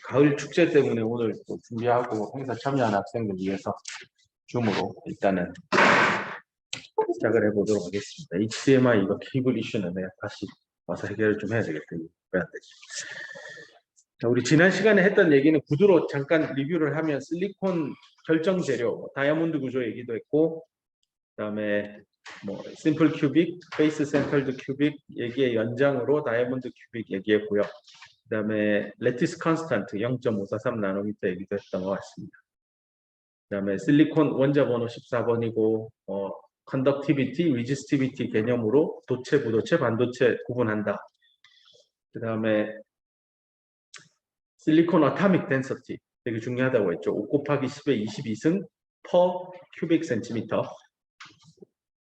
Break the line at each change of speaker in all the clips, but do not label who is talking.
가을 축제 때문에 오늘 또 준비하고 행사 참여한 학생들 위해서 줌으로 일단은 시작을 해보도록 하겠습니다. HDMI 이거 케이블 이슈는 내가 다시 와서 해결을 좀 해야 되겠다. 왜 안 되지? 자, 우리 지난 시간에 했던 얘기는 구두로 잠깐 리뷰를 하면 실리콘 결정 재료, 다이아몬드 구조 얘기도 했고, 그다음에 뭐 심플 큐빅, 페이스 센터드 큐빅 얘기의 연장으로 다이아몬드 큐빅 얘기했고요. 그다음에 레티스 컨스탄트 0.543 나노미터 얘기도 했던 것 같습니다. 그다음에 실리콘 원자 번호 14번이고 컨덕티비티, 리지스티비티 개념으로 도체, 부도체, 반도체 구분한다. 그다음에 실리콘 어타믹 덴서티 되게 중요하다고 했죠. 5 곱하기 10의 22승 퍼 큐빅 센티미터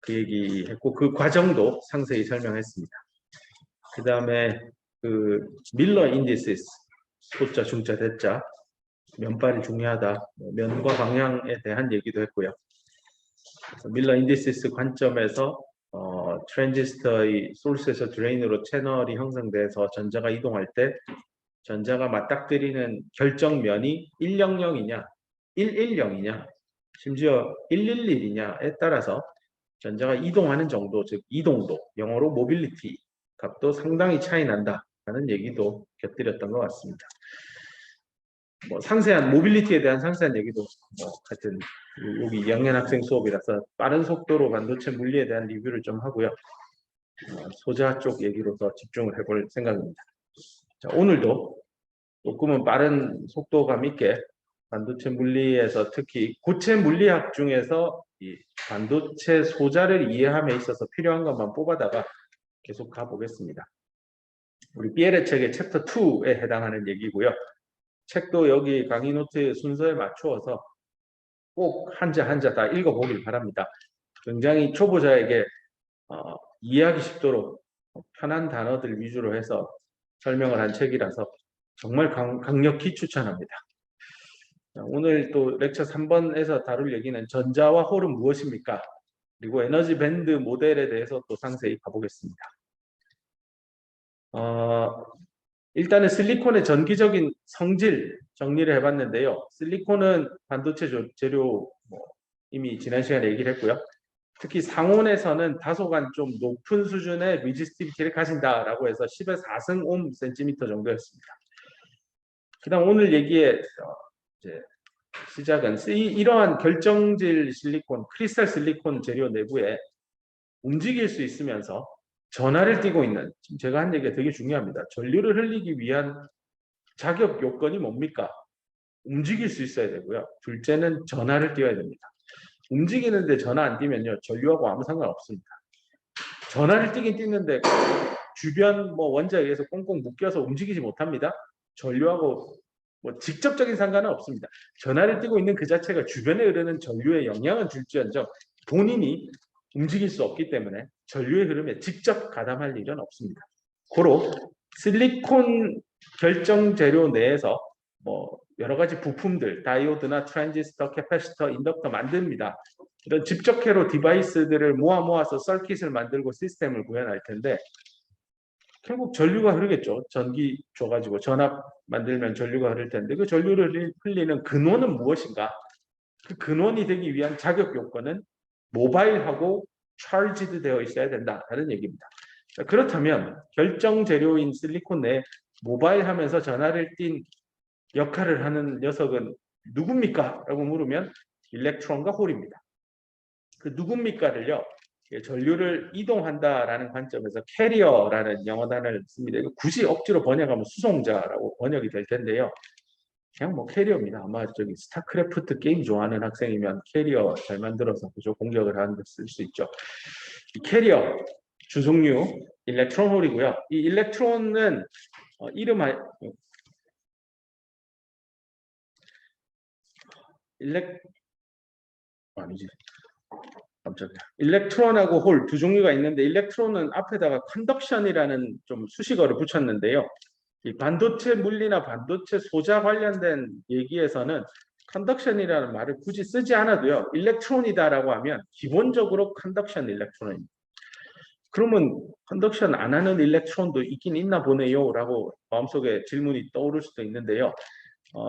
그 얘기했고 그 과정도 상세히 설명했습니다. 그 다음에 그 밀러 인디시스 소자, 중자, 대자 면발이 중요하다. 면과 방향에 대한 얘기도 했고요. 밀러 인디시스 관점에서 트랜지스터의 소스에서 드레인으로 채널이 형성돼서 전자가 이동할 때 전자가 맞닥뜨리는 결정면이 100이냐 110이냐 심지어 111이냐에 따라서 전자가 이동하는 정도, 즉 이동도, 영어로 모빌리티 값도 상당히 차이 난다라는 얘기도 곁들였던 것 같습니다. 뭐 상세한 모빌리티에 대한 상세한 얘기도 뭐 하여튼 여기 2학년 학생 수업이라서 빠른 속도로 반도체 물리에 대한 리뷰를 좀 하고요. 소자 쪽 얘기로 더 집중을 해볼 생각입니다. 자, 오늘도 조금은 빠른 속도감 있게 반도체 물리에서 특히 고체 물리학 중에서 이 반도체 소자를 이해함에 있어서 필요한 것만 뽑아다가 계속 가보겠습니다. 우리 비엘의 책의 챕터 2에 해당하는 얘기고요. 책도 여기 강의 노트 순서에 맞추어서 꼭 한자 한자 다 읽어보길 바랍니다. 굉장히 초보자에게 이해하기 쉽도록 편한 단어들 위주로 해서 설명을 한 책이라서 정말 강력히 추천합니다. 오늘 또 렉처 3번에서 다룰 얘기는 전자와 홀은 무엇입니까? 그리고 에너지 밴드 모델에 대해서 또 상세히 가보겠습니다. 일단은 실리콘의 전기적인 성질 정리를 해봤는데요. 실리콘은 반도체 재료 이미 지난 시간에 얘기를 했고요. 특히 상온에서는 다소간 좀 높은 수준의 리지스티비티를 가진다라고 해서 10의 4승 옴 센티미터 정도였습니다. 그다음 오늘 얘기의 이제 시작은 이러한 결정질 실리콘, 크리스탈 실리콘 재료 내부에 움직일 수 있으면서 전하를 띠고 있는, 지금 제가 한 얘기가 되게 중요합니다. 전류를 흘리기 위한 자격 요건이 뭡니까? 움직일 수 있어야 되고요. 둘째는 전하를 띄워야 됩니다. 움직이는데 전하 안 띄면요, 전류하고 아무 상관없습니다. 전하를 띄긴 띄는데 주변 원자에 의해서 꽁꽁 묶여서 움직이지 못합니다. 전류하고 직접적인 상관은 없습니다. 전하를 띄고 있는 그 자체가 주변에 흐르는 전류에 영향을 줄지언정 본인이 움직일 수 없기 때문에 전류의 흐름에 직접 가담할 일은 없습니다. 고로 실리콘 결정 재료 내에서 여러 가지 부품들, 다이오드나 트랜지스터, 캐패시터, 인덕터 만듭니다. 이런 집적회로 디바이스들을 모아서 서킷을 만들고 시스템을 구현할 텐데 결국 전류가 흐르겠죠. 전기 줘가지고 전압 만들면 전류가 흐를 텐데 그 전류를 흘리는 근원은 무엇인가? 그 근원이 되기 위한 자격 요건은 모바일하고 차지드 되어 있어야 된다는 얘기입니다. 자, 그렇다면 결정 재료인 실리콘 내에 모바일하면서 전하를 띤 역할을 하는 녀석은 누굽니까? 라고 물으면 일렉트론과 홀입니다. 그 누굽니까를요. 전류를 이동한다라는 관점에서 캐리어라는 영어 단어를 씁니다. 이거 굳이 억지로 번역하면 수송자라고 번역이 될 텐데요. 그냥 캐리어입니다. 아마 저기 스타크래프트 게임 좋아하는 학생이면 캐리어 잘 만들어서 그죠? 공격을 하는데 쓸 수 있죠. 이 캐리어 주속류 일렉트론 홀이고요. 이 일렉트론은 일렉트론하고 홀 두 종류가 있는데 일렉트론은 앞에다가 컨덕션이라는 좀 수식어를 붙였는데요. 이 반도체 물리나 반도체 소자 관련된 얘기에서는 컨덕션이라는 말을 굳이 쓰지 않아도요. 일렉트론이다라고 하면 기본적으로 컨덕션 일렉트론입니다. 그러면 컨덕션 안 하는 일렉트론도 있긴 있나 보네요 라고 마음속에 질문이 떠오를 수도 있는데요.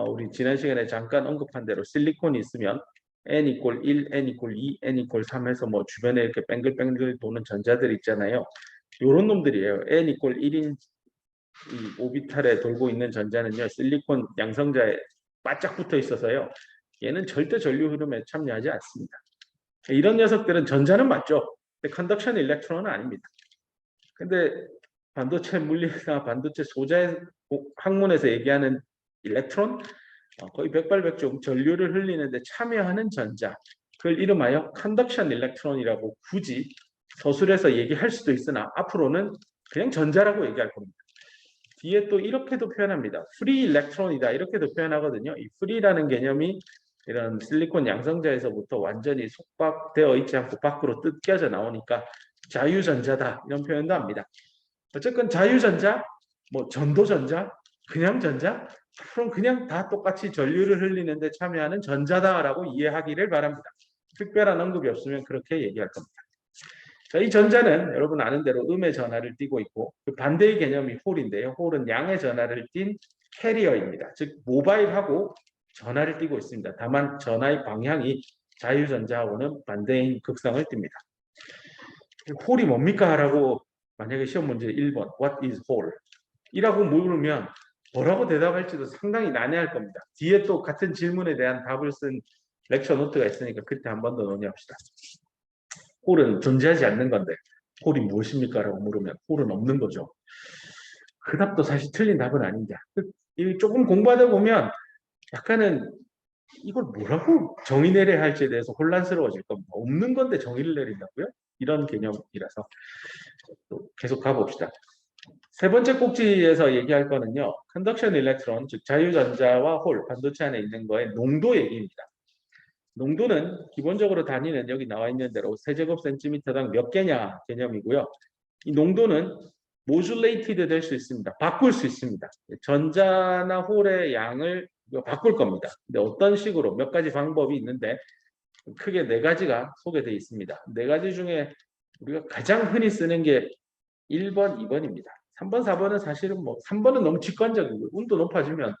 우리 지난 시간에 잠깐 언급한 대로 실리콘이 있으면 n 이퀄 1, n 이퀄 2, n 이퀄 3 해서 뭐 주변에 이렇게 뱅글뱅글 도는 전자들 있잖아요. 요런 놈들이에요. n 이퀄 1인 이 오비탈에 돌고 있는 전자는요, 실리콘 양성자에 바짝 붙어 있어서요, 얘는 절대 전류 흐름에 참여하지 않습니다. 이런 녀석들은 전자는 맞죠. 근데 컨덕션 일렉트론은 아닙니다. 근데 반도체 물리나 반도체 소재 학문에서 얘기하는 일렉트론, 거의 백발백중 전류를 흘리는데 참여하는 전자, 그걸 이름하여 컨덕션 일렉트론이라고 굳이 서술해서 얘기할 수도 있으나 앞으로는 그냥 전자라고 얘기할 겁니다. 뒤에 또 이렇게도 표현합니다. 프리 일렉트론이다 이렇게도 표현하거든요. 이 프리라는 개념이 이런 실리콘 양성자에서부터 완전히 속박되어 있지 않고 밖으로 뜯겨져 나오니까 자유전자다 이런 표현도 합니다. 어쨌건 자유전자, 뭐 전도전자, 그냥 전자, 그럼 그냥 다 똑같이 전류를 흘리는데 참여하는 전자다라고 이해하기를 바랍니다. 특별한 언급이 없으면 그렇게 얘기할 겁니다. 자, 이 전자는 여러분 아는 대로 음의 전하를 띠고 있고 그 반대의 개념이 홀인데요. 홀은 양의 전하를 띈 캐리어입니다. 즉 모바일하고 전하를 띠고 있습니다. 다만 전하의 방향이 자유전자하고는 반대인 극성을 띱니다. 홀이 뭡니까? 라고 만약에 시험 문제 1번 What is 홀? 이라고 물으면 뭐라고 대답할지도 상당히 난해할 겁니다. 뒤에 또 같은 질문에 대한 답을 쓴 렉처 노트가 있으니까 그때 한 번 더 논의합시다. 홀은 존재하지 않는 건데 홀이 무엇입니까? 라고 물으면 홀은 없는 거죠. 그 답도 사실 틀린 답은 아닌데 조금 공부하다 보면 약간은 이걸 뭐라고 정의 내려야 할지에 대해서 혼란스러워질 겁니다. 없는 건데 정의를 내린다고요? 이런 개념이라서 또 계속 가봅시다. 세 번째 꼭지에서 얘기할 거는요. 컨덕션 일렉트론, 즉 자유전자와 홀, 반도체 안에 있는 거의 농도 얘기입니다. 농도는 기본적으로 단위는 여기 나와 있는 대로 세제곱센티미터당 몇 개냐 개념이고요. 이 농도는 모듈레이티드 될 수 있습니다. 바꿀 수 있습니다. 전자나 홀의 양을 바꿀 겁니다. 근데 어떤 식으로 몇 가지 방법이 있는데 크게 네 가지가 소개되어 있습니다. 네 가지 중에 우리가 가장 흔히 쓰는 게 1번, 2번입니다. 3번, 4번은 사실은 뭐 3번은 너무 직관적이고 운도 높아지면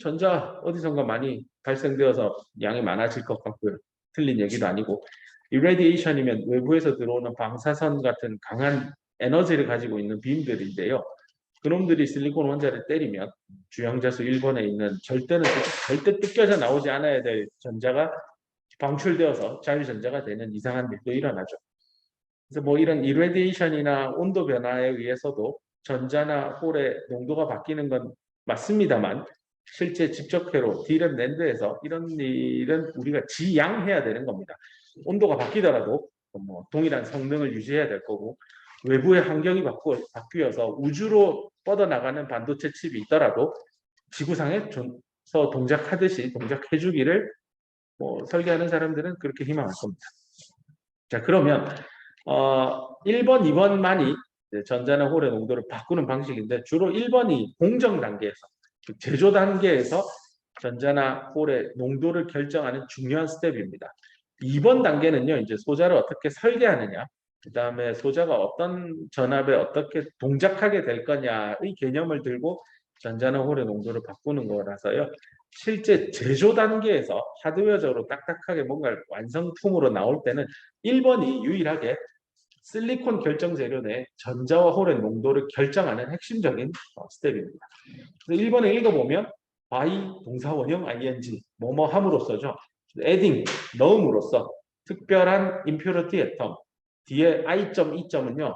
전자 어디선가 많이 발생되어서 양이 많아질 것 같고요. 틀린 얘기도 아니고 irradiation이면 외부에서 들어오는 방사선 같은 강한 에너지를 가지고 있는 빔들인데요. 그놈들이 실리콘 원자를 때리면 주양자수 1번에 있는 절대 뜯겨져 나오지 않아야 될 전자가 방출되어서 자유전자가 되는 이상한 일도 일어나죠. 그래서 뭐 이런 irradiation이나 온도 변화에 의해서도 전자나 홀의 농도가 바뀌는 건 맞습니다만 실제 집적회로 D램 랜드에서 이런 일은 우리가 지양해야 되는 겁니다. 온도가 바뀌더라도 뭐 동일한 성능을 유지해야 될 거고 외부의 환경이 바뀌어서 우주로 뻗어나가는 반도체 칩이 있더라도 지구상에서 동작하듯이 동작해주기를 뭐 설계하는 사람들은 그렇게 희망할 겁니다. 자, 그러면 1번, 2번만이 전자나 홀의 농도를 바꾸는 방식인데 주로 1번이 공정 단계에서 제조 단계에서 전자나 홀의 농도를 결정하는 중요한 스텝입니다. 2번 단계는요, 이제 소자를 어떻게 설계하느냐, 그 다음에 소자가 어떤 전압에 어떻게 동작하게 될 거냐의 개념을 들고 전자나 홀의 농도를 바꾸는 거라서요. 실제 제조 단계에서 하드웨어적으로 딱딱하게 뭔가 완성품으로 나올 때는 1번이 유일하게 실리콘 결정 재료 내 전자와 홀의 농도를 결정하는 핵심적인 스텝입니다. 1번에 읽어보면 by 동사 원형 ing 뭐뭐 함으로써죠. adding 넣음으로써 특별한 impurity atom 뒤에 i.2점은요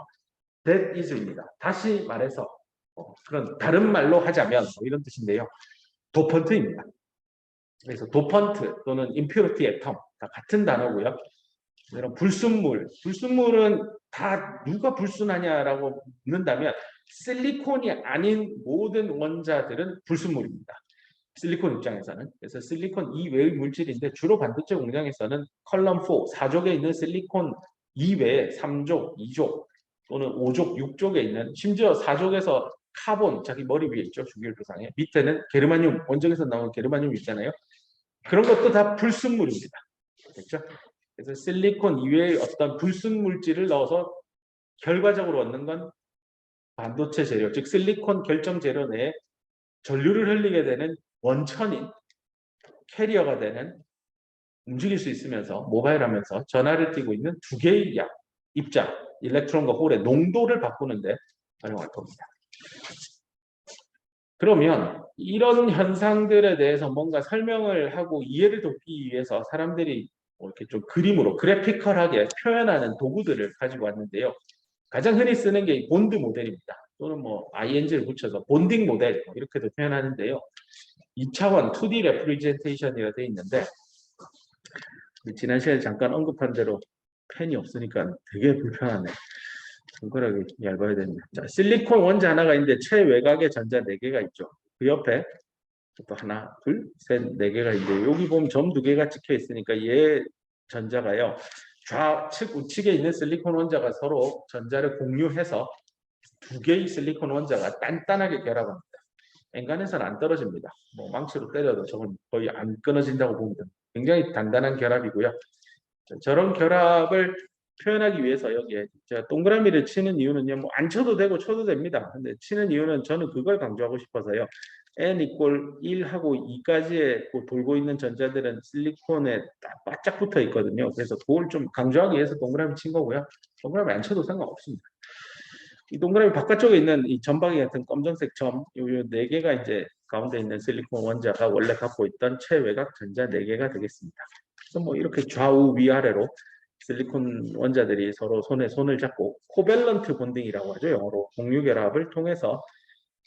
that is입니다. 다시 말해서 그런 다른 말로 하자면 이런 뜻인데요. 도펀트입니다. 그래서 도펀트 또는 impurity atom 다 같은 단어고요. 이런 불순물은 다 누가 불순하냐라고 묻는다면 실리콘이 아닌 모든 원자들은 불순물입니다. 실리콘 입장에서는. 그래서 실리콘 이외의 물질인데 주로 반도체 공장에서는 컬럼 4, 4족에 있는 실리콘 이외에 3족, 2족 또는 5족, 6족에 있는 심지어 4족에서 카본, 자기 머리 위에 있죠. 주기율표상에. 밑에는 게르마늄, 원적에서 나오는 게르마늄 있잖아요. 그런 것도 다 불순물입니다. 됐죠? 그래서 실리콘 이외의 어떤 불순 물질을 넣어서 결과적으로 얻는 건 반도체 재료, 즉 실리콘 결정 재료 내에 전류를 흘리게 되는 원천인 캐리어가 되는 움직일 수 있으면서 모바일하면서 전하를 띠고 있는 두 개의 입자, 일렉트론과 홀의 농도를 바꾸는데 활용할 겁니다. 그러면 이런 현상들에 대해서 뭔가 설명을 하고 이해를 돕기 위해서 사람들이 이렇게 좀 그림으로 그래피컬하게 표현하는 도구들을 가지고 왔는데요. 가장 흔히 쓰는 게 본드 모델입니다. 또는 뭐 ing를 붙여서 본딩 모델 이렇게도 표현하는데요. 2차원 2D 레프리젠테이션이라 되어 있는데 지난 시간에 잠깐 언급한 대로 펜이 없으니까 되게 불편하네. 손가락이 얇아야 됩니다. 자, 실리콘 원자 하나가 있는데 최외곽에 전자 4개가 있죠. 그 옆에 또 하나, 둘, 셋, 4개가 있는데 여기 보면 점 2개가 찍혀 있으니까 얘 전자가요. 좌측 우측에 있는 실리콘 원자가 서로 전자를 공유해서 2개의 실리콘 원자가 단단하게 결합합니다. 엔간해서는 안 떨어집니다. 뭐 망치로 때려도 저건 거의 안 끊어진다고 보면 됩니다. 굉장히 단단한 결합이고요. 저런 결합을 표현하기 위해서 여기에 제가 동그라미를 치는 이유는요. 뭐 안 쳐도 되고 쳐도 됩니다. 근데 치는 이유는 저는 그걸 강조하고 싶어서요. n 이퀄 1하고 2까지의 돌고 있는 전자들은 실리콘에 딱 바짝 붙어 있거든요. 그래서 그걸 좀 강조하기 위해서 동그라미 친 거고요. 동그라미 안 쳐도 상관없습니다. 이 동그라미 바깥쪽에 있는 이 전방위 같은 검정색 점, 요 4개가 이제 가운데 있는 실리콘 원자가 원래 갖고 있던 최외곽 전자 4개가 되겠습니다. 그래서 뭐 이렇게 좌우 위아래로 실리콘 원자들이 서로 손에 손을 잡고 코밸런트 본딩이라고 하죠. 영어로 공유 결합을 통해서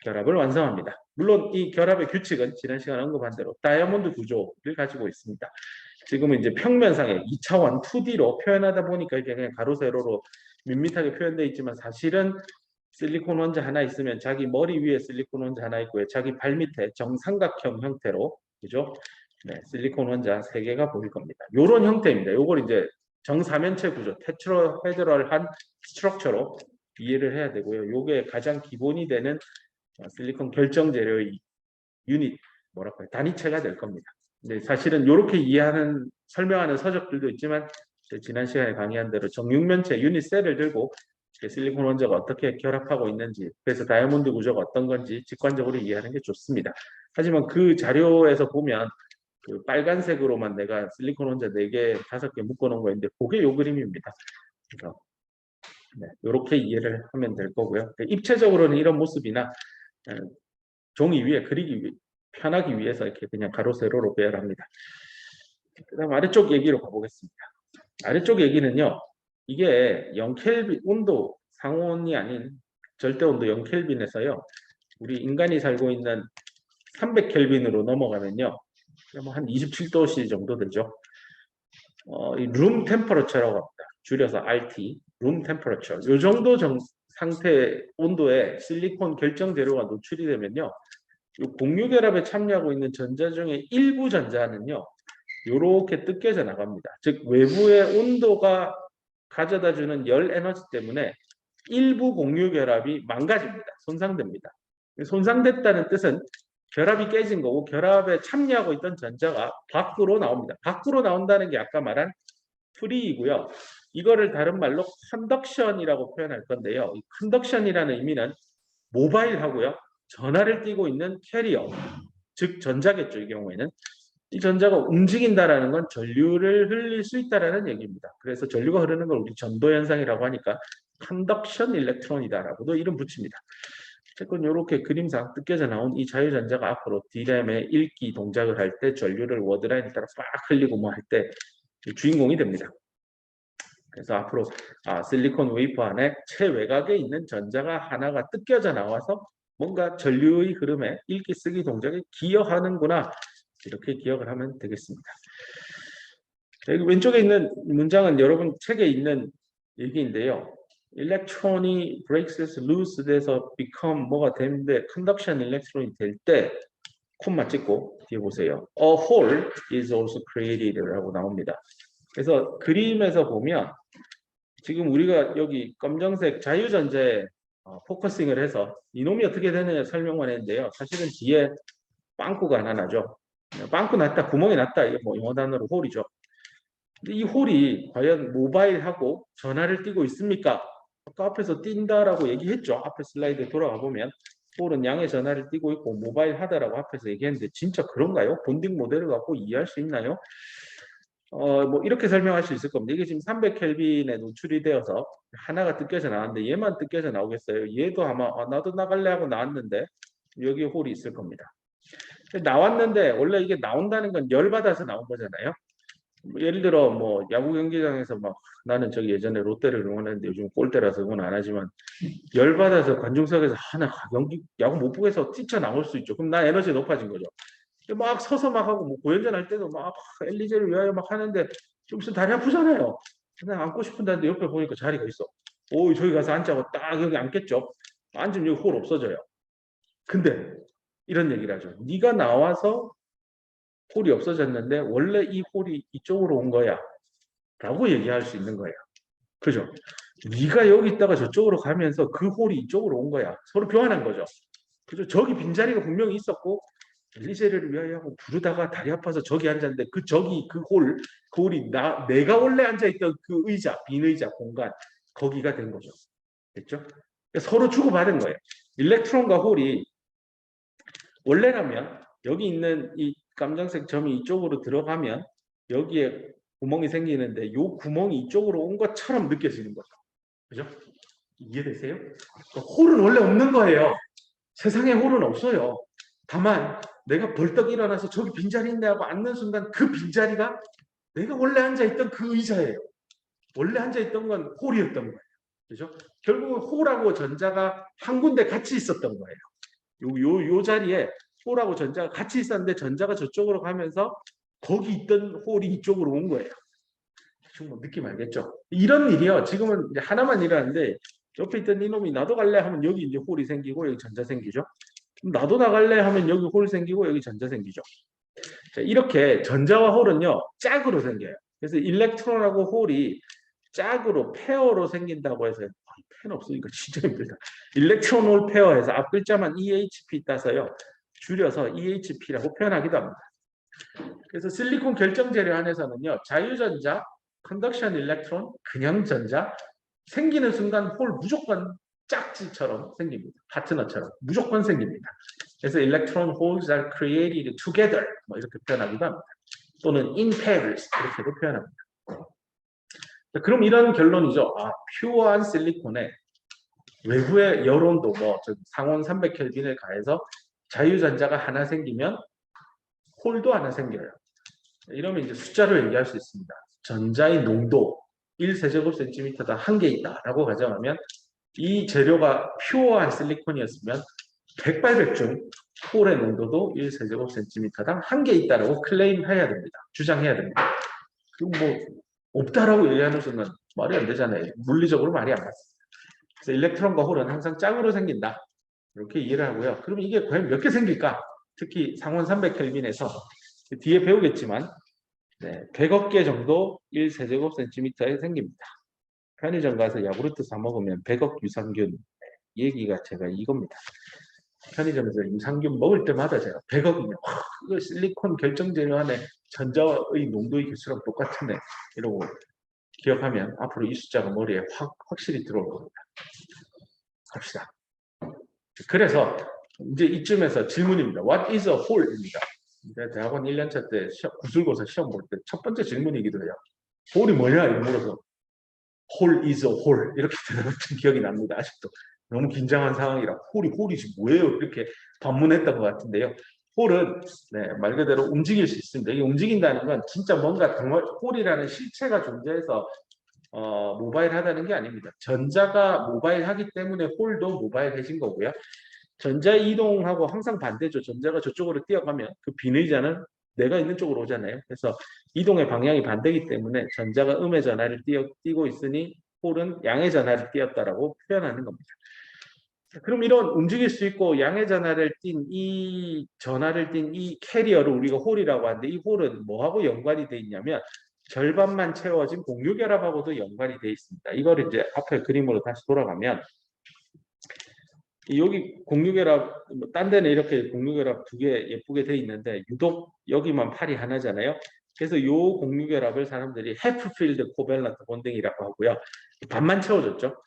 결합을 완성합니다. 물론 이 결합의 규칙은 지난 시간에 언급한 대로 다이아몬드 구조를 가지고 있습니다. 지금은 이제 평면상에 2차원 2D로 표현하다 보니까 이게 그냥 가로 세로로 밋밋하게 표현되어 있지만 사실은 실리콘 원자 하나 있으면 자기 머리 위에 실리콘 원자 하나 있고요. 자기 발 밑에 정삼각형 형태로 그죠? 네, 실리콘 원자 3개가 보일 겁니다. 이런 형태입니다. 요걸 이제 정사면체 구조, 테트라헤드럴한 스트럭처로 이해를 해야 되고요. 요게 가장 기본이 되는 실리콘 결정 재료의 유닛, 뭐랄까요, 단위체가 될 겁니다. 근데 사실은 이렇게 이해하는, 설명하는 서적들도 있지만 지난 시간에 강의한 대로 정육면체 유닛셀을 들고 실리콘 원자가 어떻게 결합하고 있는지, 그래서 다이아몬드 구조가 어떤 건지 직관적으로 이해하는 게 좋습니다. 하지만 그 자료에서 보면 그 빨간색으로만 내가 실리콘 원자 4개, 5개 묶어놓은 거 있는데 그게 요 그림입니다. 그래서 네, 이렇게 이해를 하면 될 거고요. 입체적으로는 이런 모습이나 종이 위에 그리기 편하기 위해서 이렇게 그냥 가로 세로로 배열합니다. 그다음 아래쪽 얘기로 가보겠습니다. 아래쪽 얘기는요. 이게 0켈빈 온도 상온이 아닌 절대 온도 0켈빈에서요. 우리 인간이 살고 있는 300켈빈으로 넘어가면요. 한 27도씨 정도 되죠. 룸 템퍼러처라고 합니다. 줄여서 RT, 룸 템퍼러처. 이 정도 상태 온도에 실리콘 결정 재료가 노출이 되면요. 이 공유 결합에 참여하고 있는 전자 중에 일부 전자는요. 이렇게 뜯겨져 나갑니다. 즉 외부의 온도가 가져다주는 열 에너지 때문에 일부 공유 결합이 망가집니다. 손상됩니다. 손상됐다는 뜻은 결합이 깨진 거고 결합에 참여하고 있던 전자가 밖으로 나옵니다. 밖으로 나온다는 게 아까 말한 프리이고요. 이거를 다른 말로 컨덕션이라고 표현할 건데요. 이 컨덕션이라는 의미는 모바일하고요. 전하를 띠고 있는 캐리어, 즉 전자겠죠. 이 경우에는. 이 전자가 움직인다라는 건 전류를 흘릴 수 있다라는 얘기입니다. 그래서 전류가 흐르는 걸 우리 전도 현상이라고 하니까 컨덕션 일렉트론이다라고도 이름 붙입니다. 어쨌건 이렇게 그림상 뜯겨져 나온 이 자유전자가 앞으로 D램의 읽기 동작을 할 때 전류를 워드라인에 따라 빡 흘리고 뭐 할 때 주인공이 됩니다. 그래서 앞으로 실리콘 웨이퍼 안에 최외곽에 있는 전자가 하나가 뜯겨져 나와서 뭔가 전류의 흐름에 읽기 쓰기 동작에 기여하는구나, 이렇게 기억을 하면 되겠습니다. 여기 왼쪽에 있는 문장은 여러분 책에 있는 얘기인데요. 일렉트론이 breaks loose 돼서 become 뭐가 되는데 conduction 일렉트론이 될 때 콤마 찍고 뒤에 보세요. A hole is also created 라고 나옵니다. 그래서 그림에서 보면 지금 우리가 여기 검정색 자유전자에 포커싱을 해서 이놈이 어떻게 되느냐 설명만 했는데요. 사실은 뒤에 빵꾸가 하나 나죠. 빵꾸 났다, 구멍이 났다, 이게 뭐 영어 단어로 홀이죠. 근데 이 홀이 과연 모바일하고 전하를 띠고 있습니까? 아까 앞에서 띈다라고 얘기했죠. 앞에 슬라이드에 돌아가 보면 홀은 양의 전하를 띄고 있고 모바일 하다라고 앞에서 얘기했는데 진짜 그런가요? 본딩 모델을 갖고 이해할 수 있나요? 뭐 이렇게 설명할 수 있을 겁니다. 이게 지금 300켈빈에 노출이 되어서 하나가 뜯겨져 나왔는데 얘만 뜯겨져 나오겠어요? 얘도 아마 나도 나갈래 하고 나왔는데 여기 홀이 있을 겁니다. 나왔는데 원래 이게 나온다는 건 열받아서 나온 거잖아요. 뭐 예를 들어 뭐 야구 경기장에서 막 나는 저기 예전에 롯데를 응원했는데 요즘 골대라서 응원 안 하지만 열받아서 관중석에서 하나 경기 야구 못 보겠어 뛰쳐나올 수 있죠. 그럼 나 에너지 높아진 거죠. 막 서서 막 하고 뭐 고연전 할 때도 막 엘리제를 위하여 막 하는데 좀 있으면 다리 아프잖아요. 그냥 앉고 싶은데 옆에 보니까 자리가 있어. 오 저기 가서 앉자고 딱 여기 앉겠죠. 앉으면 여기 홀 없어져요. 근데 이런 얘기를 하죠. 네가 나와서 홀이 없어졌는데 원래 이 홀이 이쪽으로 온 거야 라고 얘기할 수 있는 거예요. 그죠? 네가 여기 있다가 저쪽으로 가면서 그 홀이 이쪽으로 온 거야. 서로 교환한 거죠. 그죠? 저기 빈자리가 분명히 있었고 엘리제를 위하여 하고 부르다가 다리 아파서 저기 앉았는데 그 홀이 내가 원래 앉아있던 그 의자, 빈 의자 공간 거기가 된 거죠. 됐죠? 서로 주고받은 거예요. 일렉트론과 홀이 원래라면 여기 있는 이 깜장색 점이 이쪽으로 들어가면 여기에 구멍이 생기는데 이 구멍이 이쪽으로 온 것처럼 느껴지는 거죠. 그죠? 이해되세요? 홀은 원래 없는 거예요. 세상에 홀은 없어요. 다만 내가 벌떡 일어나서 저기 빈자리 있네 하고 앉는 순간 그 빈자리가 내가 원래 앉아있던 그 의자예요. 원래 앉아있던 건 홀이었던 거예요. 그죠? 결국은 홀하고 전자가 한 군데 같이 있었던 거예요. 요 자리에 홀하고 전자가 같이 있었는데 전자가 저쪽으로 가면서 거기 있던 홀이 이쪽으로 온 거예요. 뭐 느낌 알겠죠? 이런 일이요. 지금은 이제 하나만 일어나는데 옆에 있던 이놈이 나도 갈래 하면 여기 이제 홀이 생기고 여기 전자 생기죠. 나도 나갈래 하면 여기 홀 생기고 여기 전자 생기죠. 자, 이렇게 전자와 홀은요 짝으로 생겨요. 그래서 일렉트론하고 홀이 짝으로 페어로 생긴다고 해서 펜 없으니까 진짜 힘들다. 일렉트론 홀 페어에서 앞 글자만 EHP 따서요 줄여서 EHP라고 표현하기도 합니다. 그래서 실리콘 결정 재료 안에서는요 자유전자, 컨덕션 일렉트론, 그냥 전자 생기는 순간 홀 무조건 짝지처럼 생깁니다. 파트너처럼 무조건 생깁니다. 그래서 electron holes are created together 뭐 이렇게 표현하기도 합니다. 또는 in pairs 이렇게도 표현합니다. 그럼 이런 결론이죠. 퓨어한 실리콘에 외부의 열온도 상온 300켈빈을 가해서 자유전자가 하나 생기면 홀도 하나 생겨요. 이러면 이제 숫자로 얘기할 수 있습니다. 전자의 농도 1세제곱센티미터당 한 개 있다라고 가정하면 이 재료가 퓨어한 실리콘이었으면 백발백중 홀의 농도도 1세제곱센티미터당 한 개 있다라고 클레임해야 됩니다. 주장해야 됩니다. 그럼 뭐 없다라고 얘기하는 순간 말이 안 되잖아요. 물리적으로 말이 안 맞습니다. 그래서 일렉트론과 홀은 항상 짝으로 생긴다. 이렇게 이해를 하고요. 그럼 이게 과연 몇 개 생길까? 특히 상온 300켈빈에서 뒤에 배우겠지만 100억 개 정도 1세제곱센티미터에 생깁니다. 편의점 가서 야구르트 사 먹으면 100억 유산균 얘기가 제가 이겁니다. 편의점에서 유산균 먹을 때마다 제가 100억이면 이거 실리콘 결정재료 안에 전자의 농도의 개수랑 똑같은데 이러고 기억하면 앞으로 이 숫자가 머리에 확실히 들어올 겁니다. 갑시다. 그래서 이제 이쯤에서 질문입니다. What is a hole입니다. 대학원 1년차 때 구술고사 시험 볼 때 첫 번째 질문이기도 해요. 홀이 뭐냐 이렇게 물어서 홀 is a hole 이렇게 대답했던 기억이 납니다. 아직도 너무 긴장한 상황이라 홀이지 뭐예요 이렇게 반문했던 것 같은데요. 홀은 말 그대로 움직일 수 있습니다. 이게 움직인다는 건 진짜 뭔가 홀이라는 실체가 존재해서 모바일하다는 게 아닙니다. 전자가 모바일하기 때문에 홀도 모바일해진 거고요. 전자 이동하고 항상 반대죠. 전자가 저쪽으로 뛰어가면 그 빈 의자는 내가 있는 쪽으로 오잖아요. 그래서 이동의 방향이 반대이기 때문에 전자가 음의 전하를 띄고 있으니 홀은 양의 전하를 띄었다라고 표현하는 겁니다. 그럼 이런 움직일 수 있고 양의 전하를 띈 이 캐리어를 우리가 홀이라고 하는데 이 홀은 뭐하고 연관이 돼 있냐면 절반만 채워진 공유결합하고도 연관이 돼 있습니다. 이걸 이제 앞에 그림으로 다시 돌아가면 여기 공유결합, 딴 데는 이렇게 공유결합 두 개 예쁘게 돼 있는데 유독 여기만 팔이 하나잖아요. 그래서 이 공유결합을 사람들이 해프필드 코밸런트 본딩이라고 하고요. 반만 채워졌죠.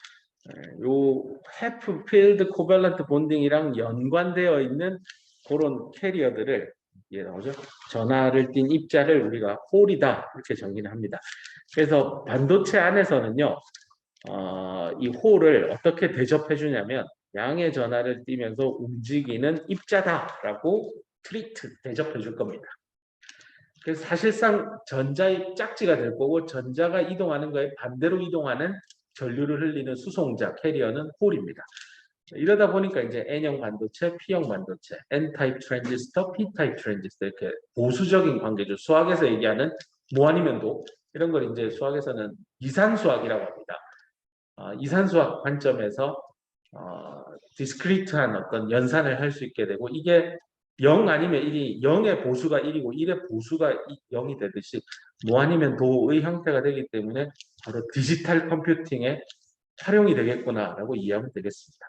요 해프 필드 코밸런트 본딩이랑 연관되어 있는 그런 캐리어들을 나오죠. 전하를 띤 입자를 우리가 홀이다 이렇게 정의를 합니다. 그래서 반도체 안에서는요, 이 홀을 어떻게 대접해 주냐면 양의 전하를 띠면서 움직이는 입자다라고 트리트 대접해 줄 겁니다. 그래서 사실상 전자의 짝지가 될 거고 전자가 이동하는 거에 반대로 이동하는 전류를 흘리는 수송자 캐리어는 홀입니다. 이러다 보니까 이제 N형 반도체, P형 반도체, N-타입 트랜지스터, P-타입 트랜지스터 이렇게 보수적인 관계죠. 수학에서 얘기하는 뭐 아니면 도 이런 걸 이제 수학에서는 이산수학이라고 합니다. 이산수학 관점에서 디스크리트한 어떤 연산을 할 수 있게 되고 이게 0 아니면 1이 0의 보수가 1이고 1의 보수가 0이 되듯이 뭐 아니면 도의 형태가 되기 때문에 바로 디지털 컴퓨팅에 활용이 되겠구나라고 이해하면 되겠습니다.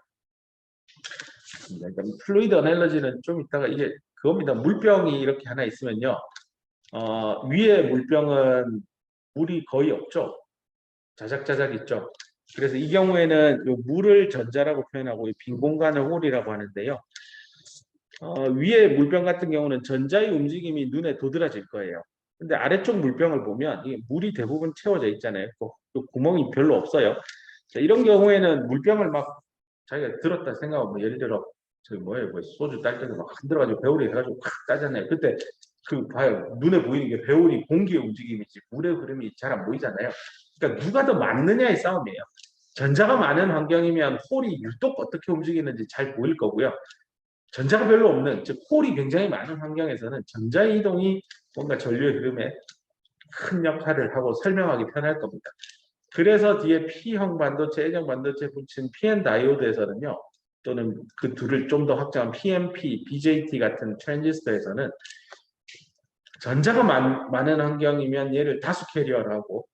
그러니까 플루이드 어널러지는 좀 이따가 이게 그겁니다. 물병이 이렇게 하나 있으면요. 위에 물병은 물이 거의 없죠. 자작자작 있죠. 그래서 이 경우에는 요 물을 전자라고 표현하고 빈 공간을 홀이라고 하는데요. 위에 물병 같은 경우는 전자의 움직임이 눈에 도드라질 거예요. 근데 아래쪽 물병을 보면 이게 물이 대부분 채워져 있잖아요. 또 구멍이 별로 없어요. 자, 이런 경우에는 물병을 막 자기가 들었다 생각하면 뭐 예를 들어 저기 뭐예요, 뭐 소주 딸 때도 막 흔들어가지고 배우리 해가지고 콱 따잖아요. 그때 그 봐요, 눈에 보이는 게 배우리 공기의 움직임이지 물의 흐름이 잘 안 보이잖아요. 그러니까 누가 더 많느냐의 싸움이에요. 전자가 많은 환경이면 홀이 유독 어떻게 움직이는지 잘 보일 거고요. 전자가 별로 없는, 즉 홀이 굉장히 많은 환경에서는 전자의 이동이 뭔가 전류의 흐름에 큰 역할을 하고 설명하기 편할 겁니다. 그래서 뒤에 P형 반도체, N형 반도체 붙인 PN 다이오드에서는요, 또는 그 둘을 좀 더 확장한 PMP, BJT 같은 트랜지스터에서는 전자가 많은 환경이면 얘를 다수 캐리어를 하고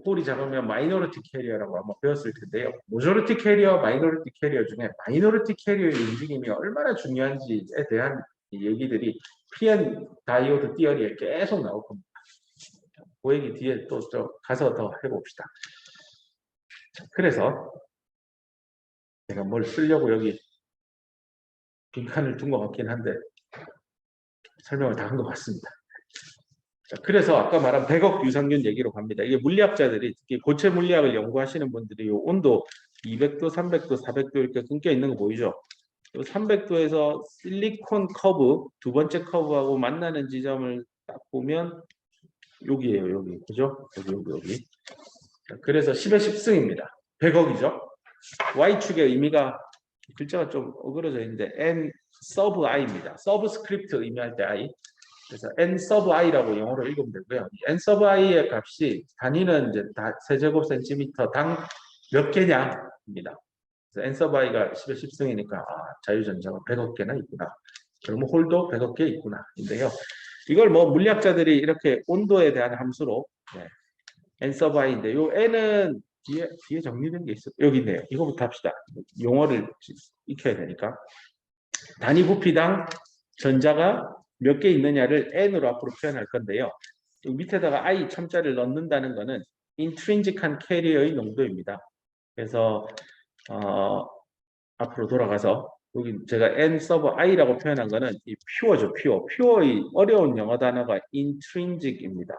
홀이 작으면 마이너리티 캐리어라고 아마 배웠을 텐데요. 모조리티 캐리어, 마이너리티 캐리어 중에 마이너리티 캐리어의 움직임이 얼마나 중요한지에 대한 얘기들이 PN 다이오드 티어리에 계속 나올 겁니다. 그 얘기 뒤에 또 가서 더 해봅시다. 그래서 제가 뭘 쓰려고 여기 빈칸을 둔 것 같긴 한데 설명을 다 한 것 같습니다. 자, 그래서 아까 말한 100억 유산균 얘기로 갑니다. 이게 물리학자들이 특히 고체 물리학을 연구하시는 분들이 요 온도 200도, 300도, 400도 이렇게 끊겨 있는 거 보이죠? 300도에서 실리콘 커브, 두 번째 커브하고 만나는 지점을 딱 보면 여기에요, 여기. 그죠? 여기. 그래서 10의 10승입니다. 100억이죠? Y축의 의미가 글자가 좀 어그러져 있는데 N 서브 I입니다. 서브스크립트 의미할 때 I. 그래서 N 서브 I라고 영어로 읽으면 되고요. N 서브 I의 값이 단위는 이제 세제곱 센티미터당 몇 개냐입니다. 그래서 N 서브 I가 10의 10승이니까 자유전자가 100억 개나 있구나. 그러면 홀도 100억 개 있구나. 인데요. 이걸 뭐 물리학자들이 이렇게 온도에 대한 함수로 N 서브 I인데 요 N은 뒤에 정리된 게 있어. 여기 있네요. 이거부터 합시다. 용어를 익혀야 되니까. 단위 부피당 전자가 몇 개 있느냐를 N으로 앞으로 표현할 건데요. 밑에다가 I 첨자를 넣는다는 것은 인트린직한 캐리어의 농도입니다. 그래서 앞으로 돌아가서 여기 제가 N 서브 I라고 표현한 것은 이 퓨어죠, 퓨어. 퓨어의 어려운 영어 단어가 인트린직입니다.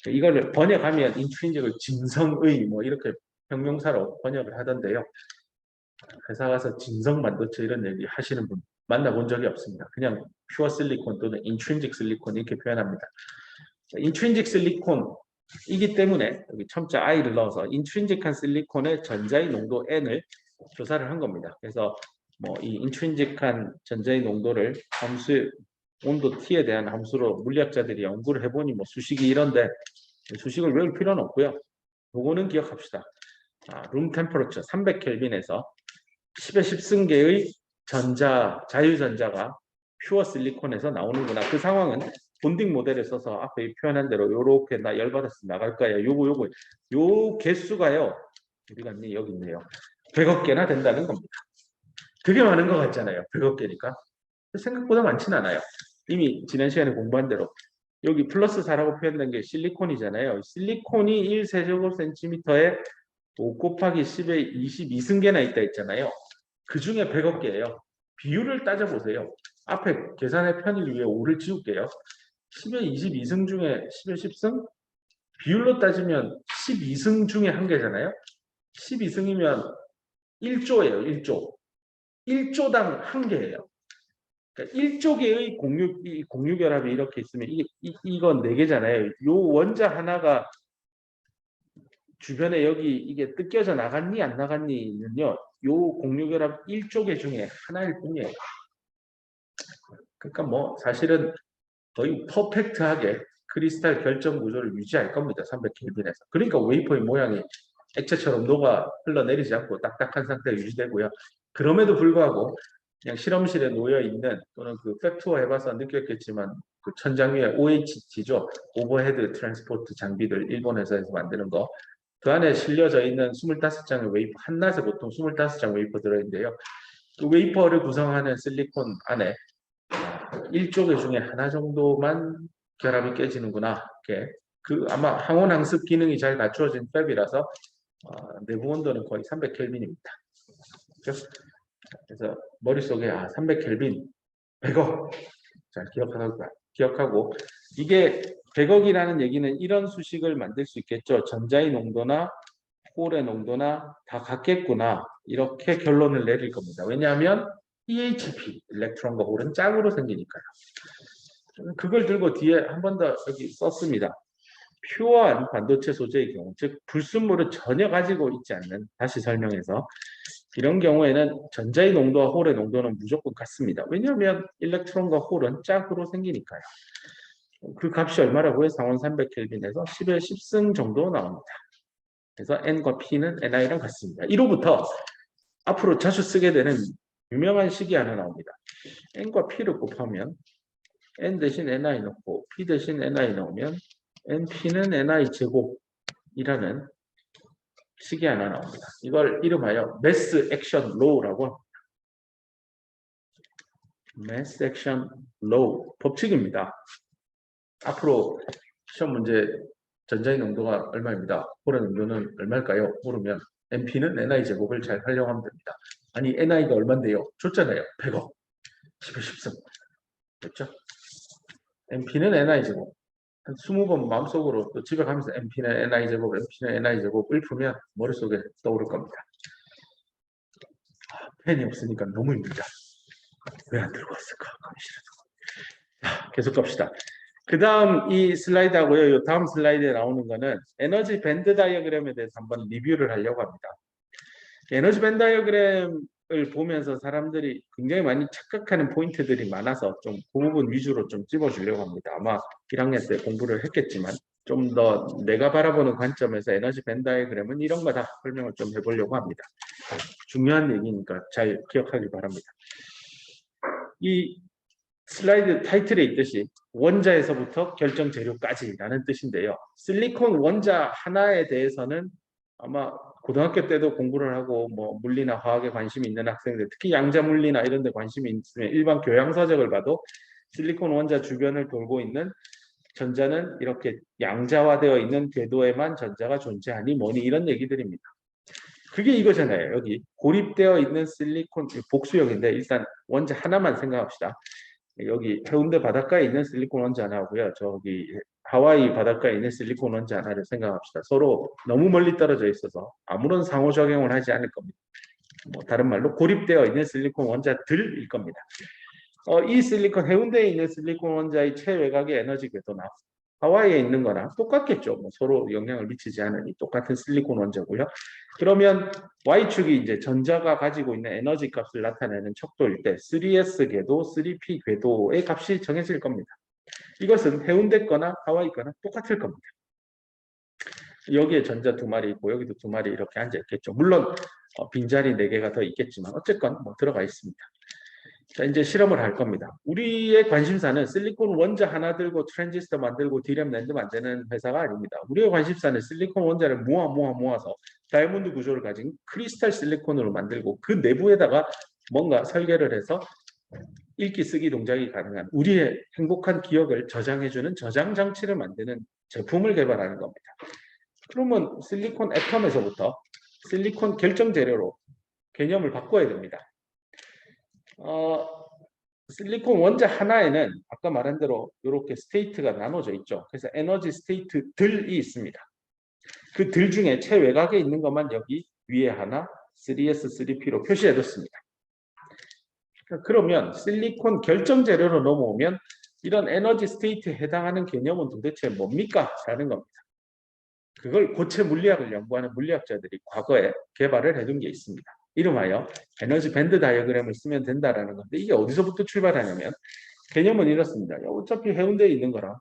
이거를 번역하면 인트린직을 진성의 뭐 이렇게 형용사로 번역을 하던데요. 회사 가서 진성 반도체 이런 얘기 하시는 분 만나본 적이 없습니다. 그냥 퓨어 실리콘 또는 인트린직 실리콘 이렇게 표현합니다. 인트린직 실리콘이기 때문에 여기 첨자 I를 넣어서 인트린직한 실리콘의 전자의 농도 N을 조사를 한 겁니다. 그래서 뭐 이 인트린직한 전자의 농도를 함수 온도 T에 대한 함수로 물리학자들이 연구를 해보니 뭐 수식이 이런데 수식을 외울 필요는 없고요. 요거는 기억합시다. 룸 템퍼러처 300켈빈에서 10의 10승계의 자유전자가 퓨어 실리콘에서 나오는구나. 그 상황은 본딩 모델을 써서 앞에 표현한 대로 요렇게 나 열받아서 나갈 거예요. 요 개수가요. 어디 갔니? 여기 있네요. 100억 개나 된다는 겁니다. 되게 많은 것 같잖아요. 100억 개니까. 생각보다 많지는 않아요. 이미 지난 시간에 공부한 대로 여기 플러스 4라고 표현된 게 실리콘이잖아요. 실리콘이 1세제곱 센티미터에 5 곱하기 10의 22승계나 있다 했잖아요. 그 중에 100억 개예요. 비율을 따져보세요. 앞에 계산의 편의를 위해 5를 지울게요. 10의 22승 중에 10의 10승? 비율로 따지면 12승 중에 한 개잖아요. 12승이면 1조예요. 1조. 1조당 한 개예요. 그러니까 1조 개의 공유결합이 이렇게 있으면 이건 4개잖아요. 요 원자 하나가 주변에 여기 이게 뜯겨져 나갔니 안 나갔니는요. 요 공유결합 1조 개 중에 하나일 뿐이에요. 그러니까 뭐 사실은 거의 퍼펙트하게 크리스탈 결정 구조를 유지할 겁니다. 300켈빈에서. 그러니까 웨이퍼의 모양이 액체처럼 녹아 흘러내리지 않고 딱딱한 상태가 유지되고요. 그럼에도 불구하고 그냥 실험실에 놓여 있는 또는 그 팩투어 해봐서 느꼈겠지만 그 천장 위에 OHT죠. 오버헤드 트랜스포트 장비들 일본 회사에서 만드는 거. 그 안에 실려져 있는 25장의 웨이퍼, 한낫에 보통 25장 웨이퍼 들어있는데요. 그 웨이퍼를 구성하는 실리콘 안에 1조 개 중에 하나 정도만 결합이 깨지는구나. 이렇게 그 아마 항온항습 기능이 잘 갖추어진 팹이라서 내부 온도는 거의 300켈빈입니다. 그렇죠? 그래서 머릿속에 300켈빈 100억 잘 기억하고 이게 100억이라는 얘기는 이런 수식을 만들 수 있겠죠. 전자의 농도나 홀의 농도나 다 같겠구나. 이렇게 결론을 내릴 겁니다. 왜냐하면 EHP, 일렉트론과 홀은 짝으로 생기니까요. 그걸 들고 뒤에 한 번 더 여기 썼습니다. 퓨어한 반도체 소재의 경우, 즉 불순물을 전혀 가지고 있지 않는, 다시 설명해서 이런 경우에는 전자의 농도와 홀의 농도는 무조건 같습니다. 왜냐하면 일렉트론과 홀은 짝으로 생기니까요. 그 값이 얼마라고요? 상온 300켈빈에서 10의 10승 정도 나옵니다. 그래서 N과 P는 NI랑 같습니다. 이로부터 앞으로 자주 쓰게 되는 유명한 식이 하나 나옵니다. N과 P를 곱하면 N 대신 NI 넣고 P 대신 NI 넣으면 NP는 NI 제곱이라는 식이 하나 나옵니다. 이걸 이름하여 매스 액션 로우라고 합니다. 매스 액션 로우 법칙입니다. 앞으로 시험 문제 전자의 농도가 얼마입니다. 홀의 농도는 얼마일까요? 모르면 NP는 NI 제곱을 잘 활용하면 됩니다. 아니 NI가 얼마인데요? 줬잖아요. 100억. 10의 10승. 그렇죠? NP는 NI 제곱. 한 20번 마음속으로 또 집에 가면서 NP는 NI 제곱, NP는 NI 제곱을 풀면 머릿속에 떠오를 겁니다. 펜이 없으니까 너무 힘들다. 왜 안 들고 왔을까? 자, 계속 갑시다. 그 다음 이 슬라이드하고요. 이 다음 슬라이드에 나오는 거는 에너지 밴드 다이어그램에 대해서 한번 리뷰를 하려고 합니다. 에너지 밴드 다이어그램을 보면서 사람들이 굉장히 많이 착각하는 포인트들이 많아서 좀 그 부분 위주로 좀 찝어주려고 합니다. 아마 1학년 때 공부를 했겠지만 좀 더 내가 바라보는 관점에서 에너지 밴드 다이어그램은 이런 거다 설명을 좀 해보려고 합니다. 중요한 얘기니까 잘 기억하길 바랍니다. 이 슬라이드 타이틀에 있듯이 원자에서부터 결정 재료까지라는 뜻인데요. 실리콘 원자 하나에 대해서는 아마 고등학교 때도 공부를 하고 뭐 물리나 화학에 관심이 있는 학생들, 특히 양자 물리나 이런 데 관심이 있으면 일반 교양 서적을 봐도 실리콘 원자 주변을 돌고 있는 전자는 이렇게 양자화되어 있는 궤도에만 전자가 존재하니 뭐니 이런 얘기들입니다. 그게 이거잖아요. 여기 고립되어 있는 실리콘 복수형인데 일단 원자 하나만 생각합시다. 여기 해운대 바닷가에 있는 실리콘 원자 하나고요. 저기 하와이 바닷가에 있는 실리콘 원자 하나를 생각합시다. 서로 너무 멀리 떨어져 있어서 아무런 상호작용을 하지 않을 겁니다. 뭐 다른 말로 고립되어 있는 실리콘 원자들일 겁니다. 이 실리콘 해운대에 있는 실리콘 원자의 최외곽의 에너지 궤도나 하와이에 있는 거나 똑같겠죠. 뭐 서로 영향을 미치지 않으니 똑같은 실리콘 원자고요. 그러면 Y축이 이제 전자가 가지고 있는 에너지 값을 나타내는 척도일 때 3S 궤도, 3P 궤도의 값이 정해질 겁니다. 이것은 해운대 거나 하와이 거나 똑같을 겁니다. 여기에 전자 2마리 있고 여기도 2마리 이렇게 앉아 있겠죠. 물론 빈자리 4개가 더 있겠지만 어쨌건 뭐 들어가 있습니다. 자, 이제 실험을 할 겁니다. 우리의 관심사는 실리콘 원자 하나 들고 트랜지스터 만들고 디램 랜드 만드는 회사가 아닙니다. 우리의 관심사는 실리콘 원자를 모아서 다이아몬드 구조를 가진 크리스탈 실리콘으로 만들고 그 내부에다가 뭔가 설계를 해서 읽기 쓰기 동작이 가능한 우리의 행복한 기억을 저장해주는 저장 장치를 만드는 제품을 개발하는 겁니다. 그러면 실리콘 애텀에서부터 실리콘 결정 재료로 개념을 바꿔야 됩니다. 실리콘 원자 하나에는 아까 말한 대로 이렇게 스테이트가 나눠져 있죠. 그래서 에너지 스테이트들이 있습니다. 그 들 중에 최외곽에 있는 것만 여기 위에 하나 3S, 3P로 표시해뒀습니다. 그러면 실리콘 결정 재료로 넘어오면 이런 에너지 스테이트에 해당하는 개념은 도대체 뭡니까? 라는 겁니다. 그걸 고체 물리학을 연구하는 물리학자들이 과거에 개발을 해둔 게 있습니다. 이름하여 에너지 밴드 다이어그램을 쓰면 된다라는 건데 이게 어디서부터 출발하냐면 개념은 이렇습니다. 어차피 해운대에 있는 거랑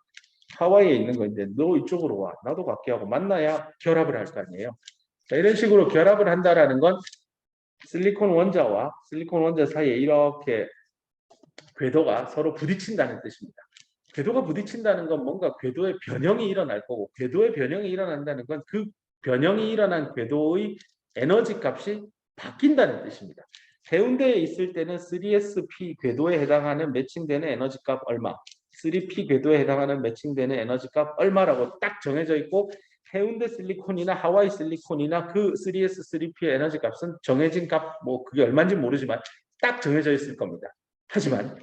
하와이에 있는 건데 너 이쪽으로 와. 나도 갈게 하고 만나야 결합을 할 거 아니에요. 자, 이런 식으로 결합을 한다라는 건 실리콘 원자와 실리콘 원자 사이에 이렇게 궤도가 서로 부딪힌다는 뜻입니다. 궤도가 부딪힌다는 건 뭔가 궤도의 변형이 일어날 거고 궤도의 변형이 일어난다는 건 그 변형이 일어난 궤도의 에너지 값이 바뀐다는 뜻입니다. 해운대에 있을 때는 3SP 궤도에 해당하는 매칭되는 에너지 값 얼마, 3P 궤도에 해당하는 매칭되는 에너지 값 얼마라고 딱 정해져 있고 해운대 실리콘이나 하와이 실리콘이나 그 3S, 3P의 에너지 값은 정해진 값, 뭐 그게 얼마인지 모르지만 딱 정해져 있을 겁니다. 하지만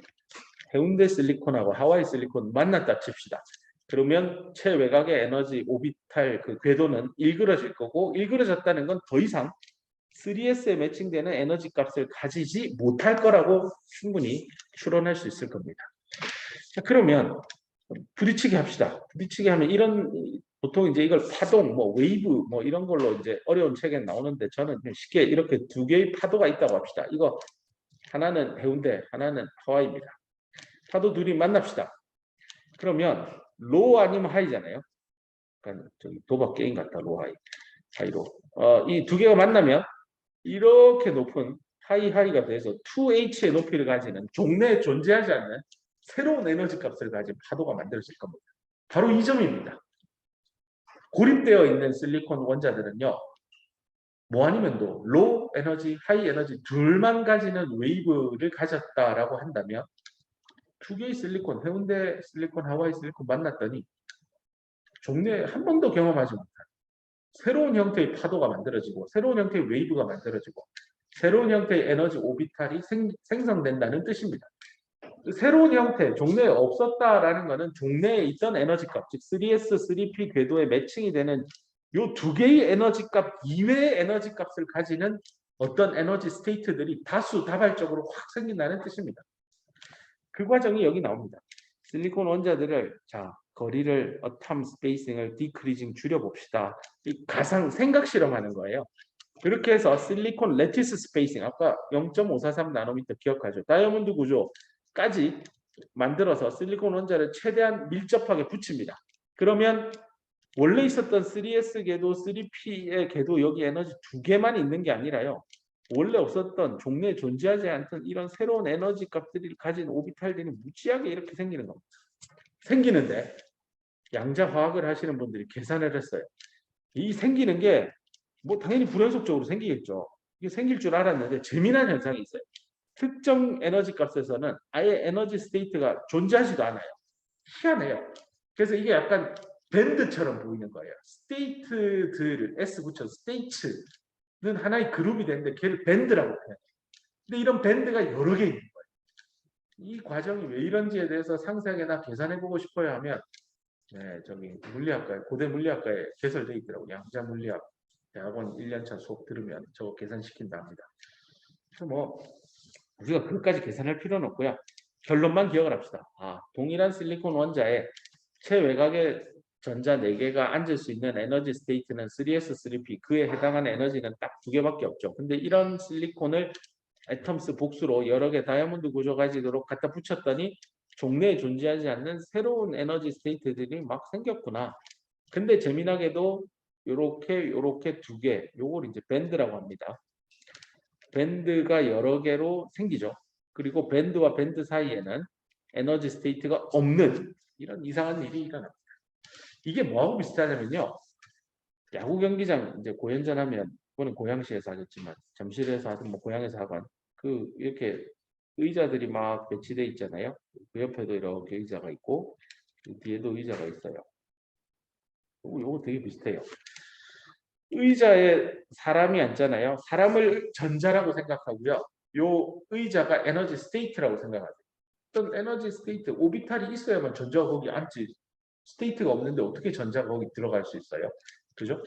해운대 실리콘하고 하와이 실리콘 만났다 칩시다. 그러면 최외곽의 에너지 오비탈 그 궤도는 일그러질 거고 일그러졌다는 건 더 이상 3S에 매칭되는 에너지 값을 가지지 못할 거라고 충분히 추론할 수 있을 겁니다. 자, 그러면 부딪히게 합시다. 부딪히게 하면 이런 보통 이제 이걸 파동, 뭐 웨이브, 뭐 이런 걸로 이제 어려운 책에 나오는데 저는 쉽게 이렇게 두 개의 파도가 있다고 합시다. 이거 하나는 해운대, 하나는 하와이입니다. 파도 둘이 만납시다. 그러면 로 아니면 하이잖아요. 그러니까 저기 도박 게임 같다. 로 하이. 하이로. 이 두 개가 만나면 이렇게 높은 하이가 돼서 2H의 높이를 가지는 종래에 존재하지 않는 새로운 에너지 값을 가진 파도가 만들어질 겁니다. 바로 이 점입니다. 고립되어 있는 실리콘 원자들은요. 뭐 아니면도 로우 에너지, 하이 에너지 둘만 가지는 웨이브를 가졌다라고 한다면 두 개의 실리콘, 해운대 실리콘, 하와이 실리콘 만났더니 종래 한 번도 경험하지 못한 새로운 형태의 파도가 만들어지고 새로운 형태의 웨이브가 만들어지고 새로운 형태의 에너지 오비탈이 생성된다는 뜻입니다. 새로운 형태, 종래에 없었다라는 것은 종래에 있던 에너지 값, 즉 3S, 3P 궤도에 매칭이 되는 이 두 개의 에너지 값 이외의 에너지 값을 가지는 어떤 에너지 스테이트들이 다수다발적으로 확 생긴다는 뜻입니다. 그 과정이 여기 나옵니다. 실리콘 원자들을 거리를 어텀 스페이싱을 디크리징 줄여봅시다. 이 가상 생각 실험하는 거예요. 이렇게 해서 실리콘 레티스 스페이싱 아까 0.543 나노미터 기억하죠? 다이아몬드 구조까지 만들어서 실리콘 원자를 최대한 밀접하게 붙입니다. 그러면 원래 있었던 3S 궤도, 3P의 궤도 여기 에너지 두 개만 있는 게 아니라요. 원래 없었던 종래에 존재하지 않던 이런 새로운 에너지 값들이 가진 오비탈들이 무지하게 이렇게 생기는 겁니다. 생기는데 양자 화학을 하시는 분들이 계산을 했어요. 이 생기는 게 뭐 당연히 불연속적으로 생기겠죠. 이게 생길 줄 알았는데 재미난 현상이 있어요. 특정 에너지 값에서는 아예 에너지 스테이트가 존재하지도 않아요. 희한해요. 그래서 이게 약간 밴드처럼 보이는 거예요. 스테이트들을 S 붙여서 스테이츠는 하나의 그룹이 되는데 걔를 밴드라고 표현해요. 근데 이런 밴드가 여러 개 있는 거예요. 이 과정이 왜 이런지에 대해서 상세하게나 계산해보고 싶어요 하면 저기 물리학과에 고대 물리학과에 개설되어 있더라고요. 양자 물리학 대학원 1년차 수업 들으면 저거 계산시킨다 합니다. 그래서 뭐 우리가 그것까지 계산할 필요는 없고요. 결론만 기억을 합시다. 동일한 실리콘 원자에 최외곽에 전자 4개가 앉을 수 있는 에너지 스테이트는 3S, 3P 그에 해당하는 에너지는 딱 2개밖에 없죠. 근데 이런 실리콘을 애텀스 복수로 여러 개 다이아몬드 구조 가지도록 갖다 붙였더니 종래에 존재하지 않는 새로운 에너지 스테이트들이 막 생겼구나. 근데 재미나게도 요렇게 2개, 요걸 이제 밴드라고 합니다. 밴드가 여러 개로 생기죠. 그리고 밴드와 밴드 사이에는 에너지 스테이트가 없는 이런 이상한 일이 일어납니다. 이게 뭐하고 비슷하냐면요. 야구 경기장 이제 고연전 하면 그거는 고양시에서 하겠지만 잠실에서 하든 뭐 고향에서 하건 그 이렇게 의자들이 막 배치돼 있잖아요. 그 옆에도 이렇게 의자가 있고 그 뒤에도 의자가 있어요. 요거 되게 비슷해요. 의자에 사람이 앉잖아요. 사람을 전자라고 생각하고요. 요 의자가 에너지 스테이트라고 생각하세요. 어떤 에너지 스테이트, 오비탈이 있어야만 전자가 거기 앉지. 스테이트가 없는데 어떻게 전자가 거기 들어갈 수 있어요? 그죠?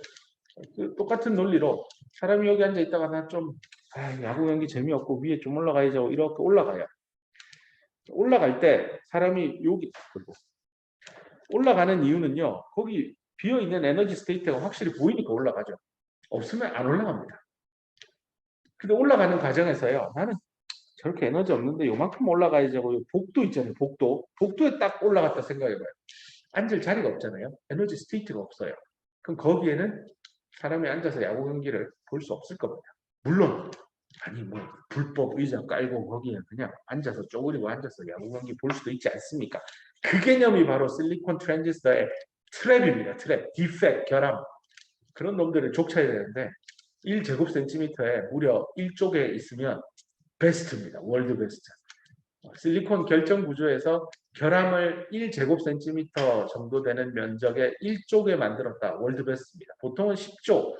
그 똑같은 논리로 사람이 여기 앉아 있다가 나 좀 야구 경기 재미없고 위에 좀 올라가야죠. 이렇게 올라가요. 올라갈 때 사람이 여기 올라가는 이유는요. 거기 비어있는 에너지 스테이트가 확실히 보이니까 올라가죠. 없으면 안 올라갑니다. 근데 올라가는 과정에서요. 나는 저렇게 에너지 없는데 요만큼 올라가야지 하고 복도 있잖아요. 복도. 복도에 딱 올라갔다 생각해봐요. 앉을 자리가 없잖아요. 에너지 스테이트가 없어요. 그럼 거기에는 사람이 앉아서 야구 경기를 볼 수 없을 겁니다. 물론 아니 뭐 불법 의자 깔고 거기에 그냥 앉아서 쪼그리고 앉아서 야구 경기 볼 수도 있지 않습니까? 그 개념이 바로 실리콘 트랜지스터의 트랩입니다. 트랩, 디펙트, 결함. 그런 놈들을 족쳐야 되는데 1제곱센티미터에 무려 1쪽에 있으면 베스트입니다. 월드 베스트. 실리콘 결정 구조에서 결함을 1제곱센티미터 정도 되는 면적의 1쪽에 만들었다. 월드 베스트입니다. 보통은 10조,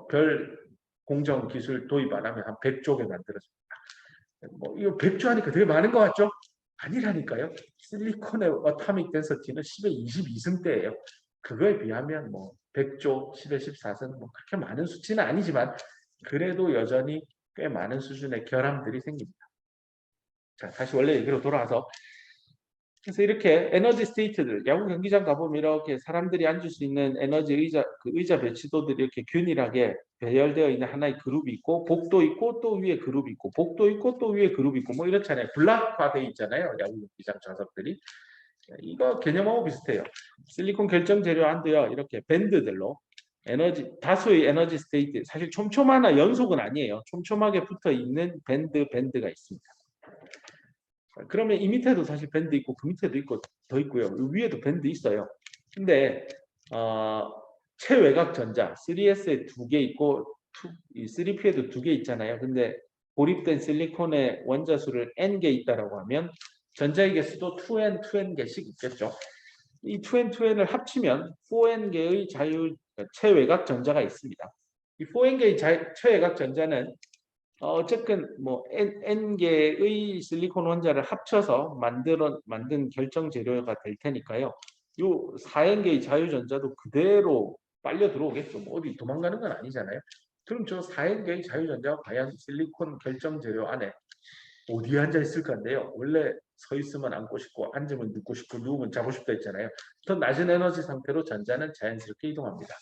별 공정 기술 도입 안 하면 한 100쪽에 만들어집니다. 이거 100조 하니까 되게 많은 것 같죠? 아니라니까요. 실리콘의 어타믹 덴서티는 10의 22승대예요. 그거에 비하면 100조, 10의 14승 그렇게 많은 수치는 아니지만 그래도 여전히 꽤 많은 수준의 결함들이 생깁니다. 자, 다시 원래 얘기로 돌아와서 그래서 이렇게 에너지 스테이트들 야구 경기장 가보면 이렇게 사람들이 앉을 수 있는 에너지 의자 그 의자 배치도들이 이렇게 균일하게 배열되어 있는 하나의 그룹이 있고 복도 있고 또 위에 그룹이 있고 복도 있고 또 위에 그룹이 있고 이렇잖아요. 블락화돼 있잖아요. 야구 경기장 좌석들이 이거 개념하고 비슷해요. 실리콘 결정 재료 안도요 이렇게 밴드들로 다수의 에너지 스테이트 사실 촘촘하나 연속은 아니에요. 촘촘하게 붙어 있는 밴드가 있습니다. 그러면 이 밑에도 사실 밴드 있고 그 밑에도 있고 더 있고요. 위에도 밴드 있어요. 근데 최외곽 전자 3S에 2개 있고 3P에도 2개 있잖아요. 근데 고립된 실리콘의 원자수를 N개 있다라고 하면 전자의 개수도 2N, 2N개씩 있겠죠. 이 2N, 2N을 합치면 4N개의 최외곽 전자가 있습니다. 이 4N개의 최외곽 전자는 어쨌든 N개의 실리콘 원자를 합쳐서 만든 결정 재료가 될 테니까요. 요 4N개의 자유전자도 그대로 빨려 들어오겠죠. 어디 도망가는 건 아니잖아요. 그럼 저 4N개의 자유전자가 과연 실리콘 결정 재료 안에 어디에 앉아 있을 건데요. 원래 서 있으면 앉고 싶고 앉으면 눕고 싶고 누우면 자고 싶다 했잖아요. 더 낮은 에너지 상태로 전자는 자연스럽게 이동합니다.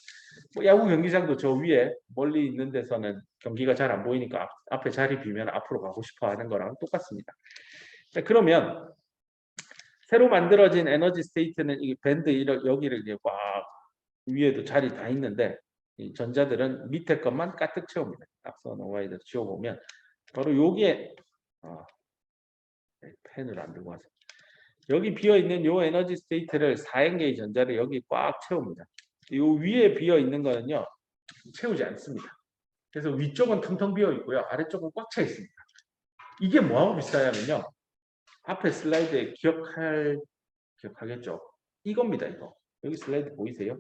야구 경기장도 저 위에 멀리 있는 데서는 경기가 잘 안 보이니까 앞에 자리 비면 앞으로 가고 싶어 하는 거랑 똑같습니다. 자, 그러면 새로 만들어진 에너지 스테이트는 이 밴드 여기를 이제 꽉 위에도 자리 다 있는데 이 전자들은 밑에 것만 가득 채웁니다. 앞서 노와이드 지워보면 바로 여기에 펜을 안 들고 와서 여기 비어있는 요 에너지 스테이트를 4N개의 전자를 여기 꽉 채웁니다. 요 위에 비어있는 거는요 채우지 않습니다. 그래서 위쪽은 텅텅 비어 있고요. 아래쪽은 꽉 차 있습니다. 이게 뭐하고 비슷하냐면요. 앞에 슬라이드에 기억하겠죠? 이겁니다. 이거. 여기 슬라이드 보이세요?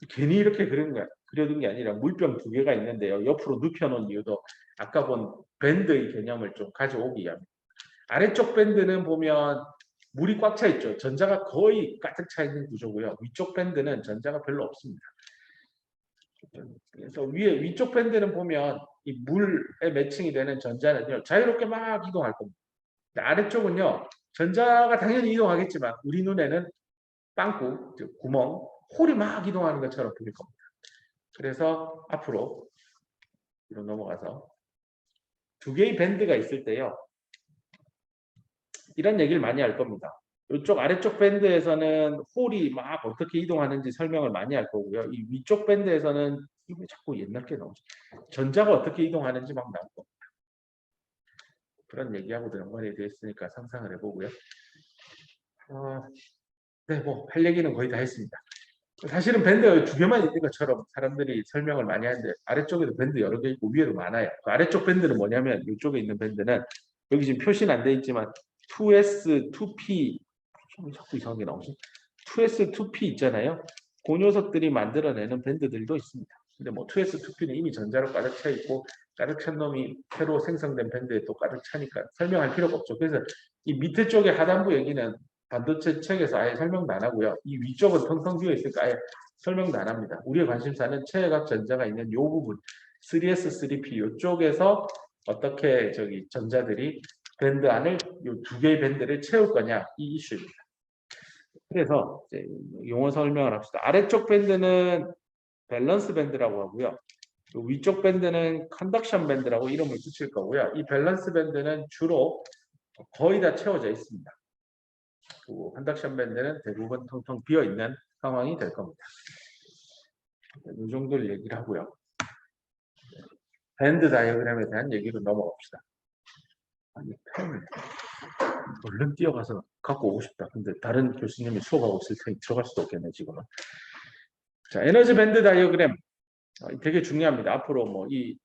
괜히 이렇게 그려둔 게 아니라 물병 2개가 있는데요. 옆으로 눕혀놓은 이유도 아까 본 밴드의 개념을 좀 가져오기 위함입니다. 아래쪽 밴드는 보면 물이 꽉 차 있죠. 전자가 거의 가득 차 있는 구조고요. 위쪽 밴드는 전자가 별로 없습니다. 그래서 위쪽 밴드는 보면 이 물에 매칭이 되는 전자는요 자유롭게 막 이동할 겁니다. 아래쪽은요 전자가 당연히 이동하겠지만 우리 눈에는 빵꾸, 구멍, 홀이 막 이동하는 것처럼 보일 겁니다. 그래서 앞으로 넘어가서 2개의 밴드가 있을 때요 이런 얘기를 많이 할 겁니다. 이쪽 아래쪽 밴드에서는 홀이 막 어떻게 이동하는지 설명을 많이 할 거고요. 이 위쪽 밴드에서는 이거 자꾸 옛날 게 나오죠. 전자가 어떻게 이동하는지 막 나올 겁니다. 그런 얘기하고도 연관이 되어 있으니까 상상을 해보고요. 네, 할 얘기는 거의 다 했습니다. 사실은 밴드가 2개만 있는 것처럼 사람들이 설명을 많이 하는데 아래쪽에도 밴드 여러 개 있고 위에도 많아요. 그 아래쪽 밴드는 뭐냐면 이쪽에 있는 밴드는 여기 지금 표시는 안 돼 있지만 2S, 2P 자꾸 이상하게 나오지? 2S, 2P 있잖아요. 그 녀석들이 만들어내는 밴드들도 있습니다. 근데 뭐 2s2p는 이미 전자로 가득 차 있고 가득 찬 놈이 새로 생성된 밴드에 또 가득 차니까 설명할 필요가 없죠. 그래서 이 밑에 쪽에 하단부 얘기는 반도체 책에서 아예 설명도 안 하고요. 이 위쪽은 텅텅 비어 있으니까 아예 설명도 안 합니다. 우리의 관심사는 최외곽 전자가 있는 이 부분 3s, 3p 이쪽에서 어떻게 저기 전자들이 밴드 안을 이 두 개의 밴드를 채울 거냐 이 이슈입니다. 그래서 이제 용어 설명을 합시다. 아래쪽 밴드는 밸런스 밴드라고 하고요. 위쪽 밴드는 컨덕션 밴드라고 이름을 붙일 거고요. 이 밸런스 밴드는 주로 거의 다 채워져 있습니다. 그리고 컨덕션 밴드는 대부분 텅텅 비어 있는 상황이 될 겁니다. 이 정도를 얘기를 하고요. 밴드 다이어그램에 대한 얘기로 넘어갑시다. 아니, 펜을 얼른 뛰어가서 갖고 오고 싶다. 근데 다른 교수님이 수업하고 있을 테니 들어갈 수도 없겠네, 지금은. 자, 에너지 밴드 다이어그램. 되게 중요합니다. 앞으로 뭐 이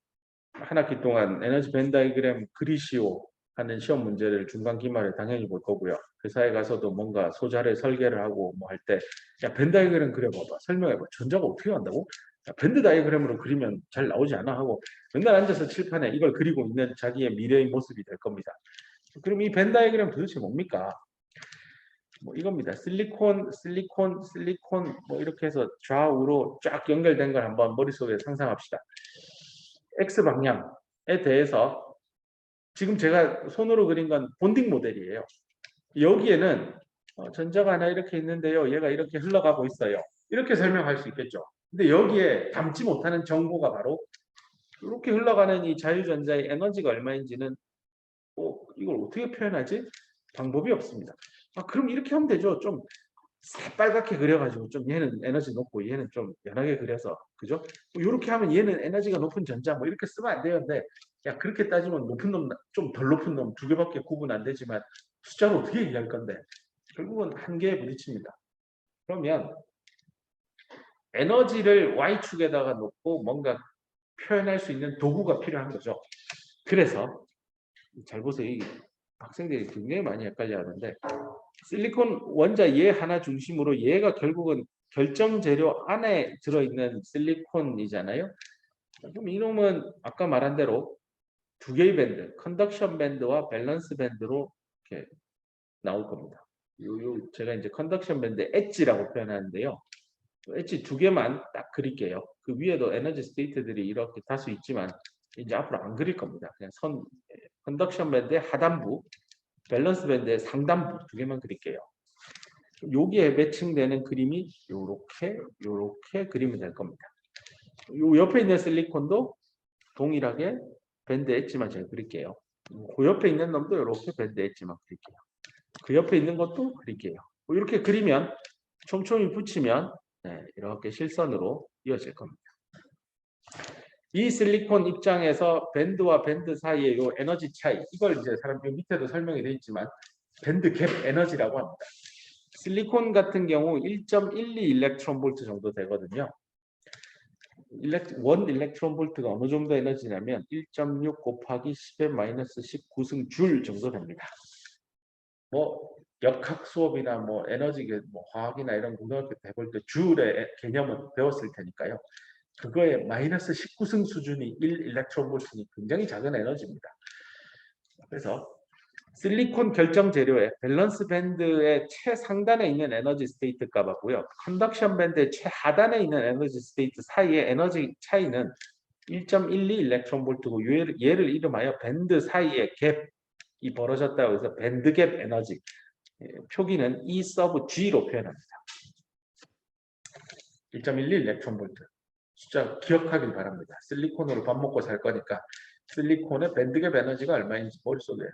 한 학기 동안 에너지 밴드 다이어그램 그리시오 하는 시험 문제를 중간 기말에 당연히 볼 거고요. 회사에 가서도 뭔가 소자를 설계를 하고 뭐 할 때, 야, 밴드 다이어그램 그려봐봐. 설명해봐. 전자가 어떻게 한다고? 야, 밴드 다이어그램으로 그리면 잘 나오지 않아? 하고 맨날 앉아서 칠판에 이걸 그리고 있는 자기의 미래의 모습이 될 겁니다. 그럼 이 밴드 다이어그램 도대체 뭡니까? 뭐 이겁니다. 실리콘 뭐 이렇게 해서 좌우로 쫙 연결된 걸 한번 머릿속에 상상합시다. X 방향에 대해서 지금 제가 손으로 그린 건 본딩 모델이에요. 여기에는 전자가 하나 이렇게 있는데요. 얘가 이렇게 흘러가고 있어요. 이렇게 설명할 수 있겠죠. 근데 여기에 담지 못하는 정보가 바로 이렇게 흘러가는 이 자유전자의 에너지가 얼마인지는 이걸 어떻게 표현하지? 방법이 없습니다. 그럼 이렇게 하면 되죠. 좀 새빨갛게 그려가지고 좀 얘는 에너지 높고 얘는 좀 연하게 그려서 그죠? 이렇게 하면 얘는 에너지가 높은 전자 뭐 이렇게 쓰면 안 되는데 야 그렇게 따지면 높은 놈 좀 덜 높은 놈 두 개밖에 구분 안 되지만 숫자로 어떻게 얘기할 건데 결국은 한계에 부딪힙니다. 그러면 에너지를 Y축에다가 놓고 뭔가 표현할 수 있는 도구가 필요한 거죠. 그래서 잘 보세요. 이 학생들이 굉장히 많이 헷갈려 하는데 실리콘 원자 얘 하나 중심으로 얘가 결국은 결정 재료 안에 들어있는 실리콘이잖아요. 그럼 이놈은 아까 말한 대로 두 개의 밴드, 컨덕션 밴드와 밸런스 밴드로 이렇게 나올 겁니다. 제가 이제 컨덕션 밴드 엣지라고 표현하는데요. 엣지 두 개만 딱 그릴게요. 그 위에도 에너지 스테이트들이 이렇게 다수 있지만 이제 앞으로 안 그릴 겁니다. 그냥 컨덕션 밴드의 하단부, 밸런스 밴드의 상단부 두 개만 그릴게요. 여기에 매칭되는 그림이 요렇게 그리면 될 겁니다. 요 옆에 있는 실리콘도 동일하게 밴드 엣지만 제가 그릴게요. 그 옆에 있는 놈도 이렇게 밴드 엣지만 그릴게요. 그 옆에 있는 것도 그릴게요. 이렇게 그리면 촘촘히 붙이면 이렇게 실선으로 이어질 겁니다. 이 실리콘 입장에서 밴드와 밴드 사이의 요 에너지 차이, 이걸 이제 사람들 밑에도 설명이 되어 있지만 밴드 갭 에너지라고 합니다. 실리콘 같은 경우 1.12 일렉트론 볼트 정도 되거든요. 1 일렉트론 볼트가 어느 정도 에너지냐면 1.6 곱하기 10의 마이너스 19승 줄 정도 됩니다. 뭐 역학 수업이나 뭐 에너지 뭐 화학이나 이런 고등학교 때 해볼 때 줄의 개념은 배웠을 테니까요. 그거에 마이너스 19승 수준이 1 일렉트론 볼트니 굉장히 작은 에너지입니다. 그래서 실리콘 결정 재료의 밸런스 밴드의 최상단에 있는 에너지 스테이트 값하고요. 컨덕션 밴드의 최하단에 있는 에너지 스테이트 사이의 에너지 차이는 1.12 일렉트론 볼트고 얘를 이름하여 밴드 사이의 갭이 벌어졌다고 해서 밴드 갭 에너지 표기는 E 서브 G로 표현합니다. 1.12 일렉트론 볼트 숫자 기억하길 바랍니다. 실리콘으로 밥 먹고 살 거니까 실리콘의 밴드 갭 에너지가 얼마인지 머릿속에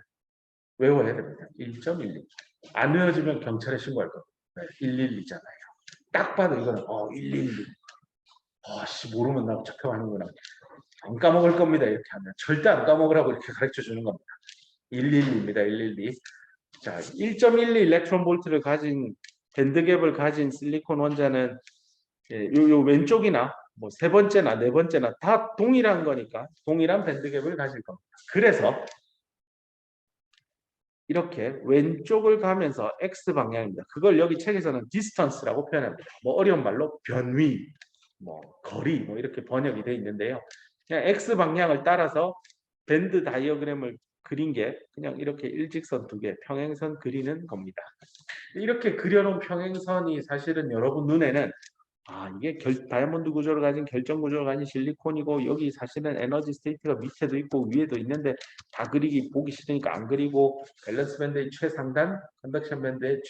외워야 됩니다. 1.12. 안 외워지면 경찰에 신고할 겁니다. 112잖아요. 딱 봐도 이거는 112. 모르면 나 착각하는구나. 안 까먹을 겁니다. 이렇게 하면. 절대 안 까먹으라고 이렇게 가르쳐 주는 겁니다. 112입니다. 112. 자, 1.12 일렉트론 볼트를 가진 밴드갭을 가진 실리콘 원자는 요 왼쪽이나 뭐 세 번째나 네 번째나 다 동일한 거니까 동일한 밴드갭을 가질 겁니다. 그래서 이렇게 왼쪽을 가면서 X 방향입니다. 그걸 여기 책에서는 디스턴스라고 표현합니다. 뭐 어려운 말로 변위. 뭐 거리 뭐 이렇게 번역이 되어 있는데요. 그냥 X 방향을 따라서 밴드 다이어그램을 그린 게 그냥 이렇게 일직선 두 개 평행선 그리는 겁니다. 이렇게 그려놓은 평행선이 사실은 여러분 눈에는 이게 다이아몬드 구조를 가진 결정 구조를 가진 실리콘이고 여기 사실은 에너지 스테이트가 밑에도 있고 위에도 있는데 다 그리기 보기 싫으니까 안 그리고 밸런스 밴드의 최상단, 컨덕션 밴드의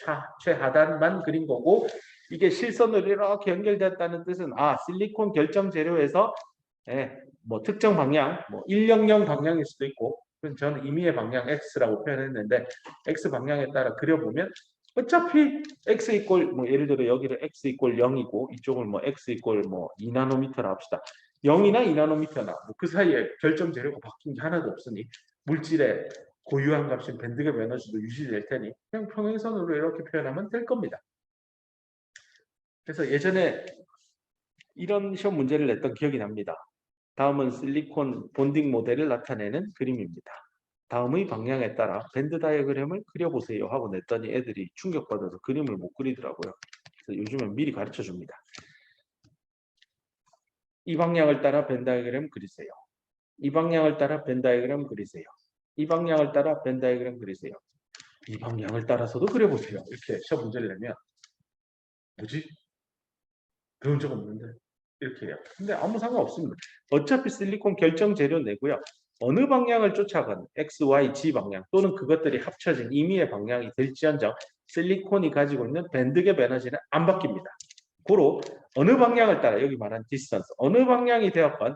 최하단만 그린 거고 이게 실선으로 이렇게 연결됐다는 뜻은 실리콘 결정 재료에서 뭐 특정 방향, 뭐 100 방향일 수도 있고 저는 임의의 방향 X라고 표현했는데 X 방향에 따라 그려보면 어차피 x 이꼴 뭐 예를 들어 여기를 x 이꼴 0이고 이쪽을 뭐 x 이꼴 뭐 2나노미터라 합시다. 0이나 2나노미터나 뭐 그 사이에 결정 재료가 바뀐 게 하나도 없으니 물질의 고유한 값인 밴드갭 에너지도 유지될 테니 그냥 평행선으로 이렇게 표현하면 될 겁니다. 그래서 예전에 이런 시험 문제를 냈던 기억이 납니다. 다음은 실리콘 본딩 모델을 나타내는 그림입니다. 다음의 방향에 따라 밴드 다이어그램을 그려보세요 하고 냈더니 애들이 충격받아서 그림을 못 그리더라고요. 그래서 요즘은 미리 가르쳐 줍니다. 이 방향을 따라 밴드 다이어그램 그리세요. 이 방향을 따라 밴드 다이어그램 그리세요. 이 방향을 따라 밴드 다이어그램 그리세요. 이 방향을 따라서도 그려보세요. 이렇게 시험 문제를 내면 뭐지? 배운 적 없는데 이렇게 해요. 근데 아무 상관없습니다. 어차피 실리콘 결정 재료 내고요. 어느 방향을 쫓아가는 X, Y, Z 방향 또는 그것들이 합쳐진 임의의 방향이 될지언정 실리콘이 가지고 있는 밴드갭 에너지는 안 바뀝니다. 고로 어느 방향을 따라 여기 말한 디스턴스 어느 방향이 되었건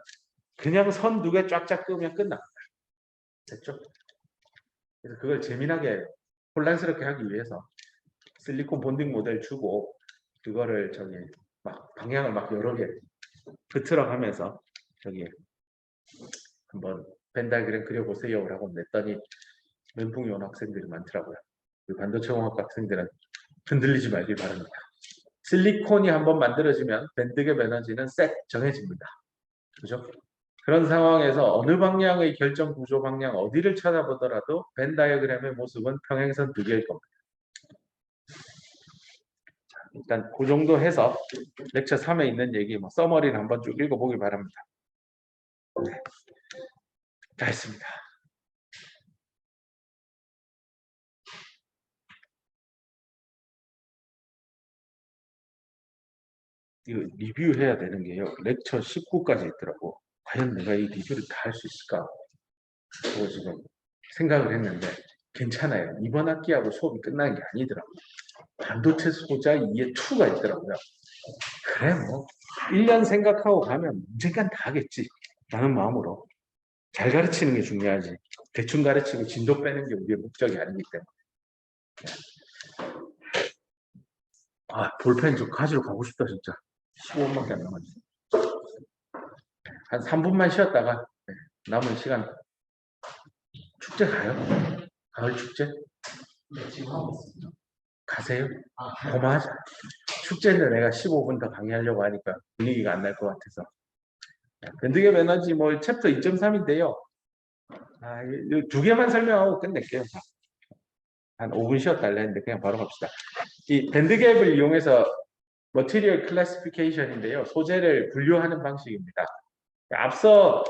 그냥 선 두 개 쫙쫙 끄면 끝납니다. 됐죠? 그래서 그걸 재미나게 혼란스럽게 하기 위해서 실리콘 본딩 모델 주고 그거를 막 방향을 막 여러 개 흐트러 가면서 저기 한번 벤 다이어그램 그려보세요 라고 냈더니 멘붕이 온 학생들이 많더라고요. 그 반도체공학 학생들은 흔들리지 말길 바랍니다. 실리콘이 한번 만들어지면 밴드갭 에너지는 셋 정해집니다. 그죠? 그런 상황에서 어느 방향의 결정 구조 방향 어디를 쳐다보더라도 벤 다이어그램의 모습은 평행선 두 개일 겁니다. 자, 일단 그 정도 해서 렉처 3에 있는 얘기 서머리를 한번 쭉 읽어보길 바랍니다. 네. 다 했습니다. 이거 리뷰해야 되는 게요. 렉처 19까지 있더라고. 과연 내가 이 리뷰를 다 할 수 있을까? 그거 지금 생각을 했는데 괜찮아요. 이번 학기하고 수업이 끝난 게 아니더라고요. 반도체 소자 2에 2가 있더라고요. 그래 뭐 1년 생각하고 가면 언젠간 다 하겠지 라는 마음으로 잘 가르치는 게 중요하지 대충 가르치고 진도 빼는 게 우리의 목적이 아니기 때문에 볼펜 좀 가지러 가고 싶다 진짜 15분밖에 안 남았어. 한 3분만 쉬었다가 남은 시간 축제 가요? 가을 축제? 네, 지금 하고 있습니다. 가세요? 고마하자. 축제인데 내가 15분 더 강의하려고 하니까 분위기가 안 날 것 같아서. 밴드갭 에너지 뭐 챕터 2.3인데요. 두 개만 설명하고 끝낼게요. 한 5분 쉬었달래 했는데 그냥 바로 갑시다. 이 밴드갭을 이용해서 머티리얼 클래시피케이션인데요. 소재를 분류하는 방식입니다. 앞서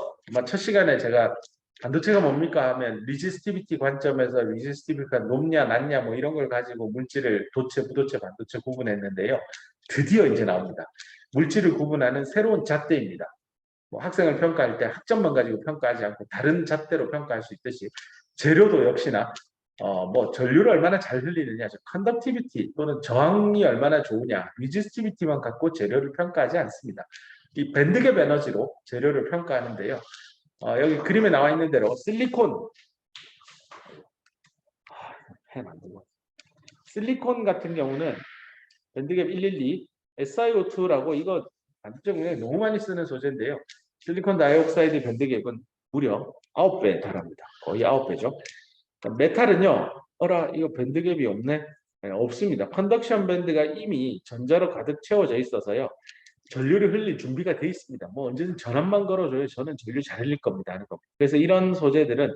첫 시간에 제가 반도체가 뭡니까 하면 리지스티비티 관점에서 리지스티비티가 높냐 낮냐 뭐 이런 걸 가지고 물질을 도체, 부도체, 반도체 구분했는데요. 드디어 이제 나옵니다. 물질을 구분하는 새로운 잣대입니다. 뭐 학생을 평가할 때 학점만 가지고 평가하지 않고 다른 잣대로 평가할 수 있듯이 재료도 역시나 뭐 전류를 얼마나 잘 흘리느냐, 컨덕티비티 또는 저항이 얼마나 좋으냐, 리지스티비티만 갖고 재료를 평가하지 않습니다. 이 밴드갭 에너지로 재료를 평가하는데요. 여기 그림에 나와 있는 대로 실리콘 실리콘 같은 경우는 밴드갭 112 SiO2라고 이거 반도체 너무 많이 쓰는 소재인데요. 실리콘 다이옥사이드 밴드갭은 무려 9배 달합니다. 거의 9배죠. 메탈은요. 이거 밴드갭이 없네. 네, 없습니다. 컨덕션 밴드가 이미 전자로 가득 채워져 있어서요. 전류를 흘릴 준비가 돼 있습니다. 뭐 언제든 전압만 걸어줘요. 저는 전류 잘 흘릴 겁니다 하는 겁니다. 그래서 이런 소재들은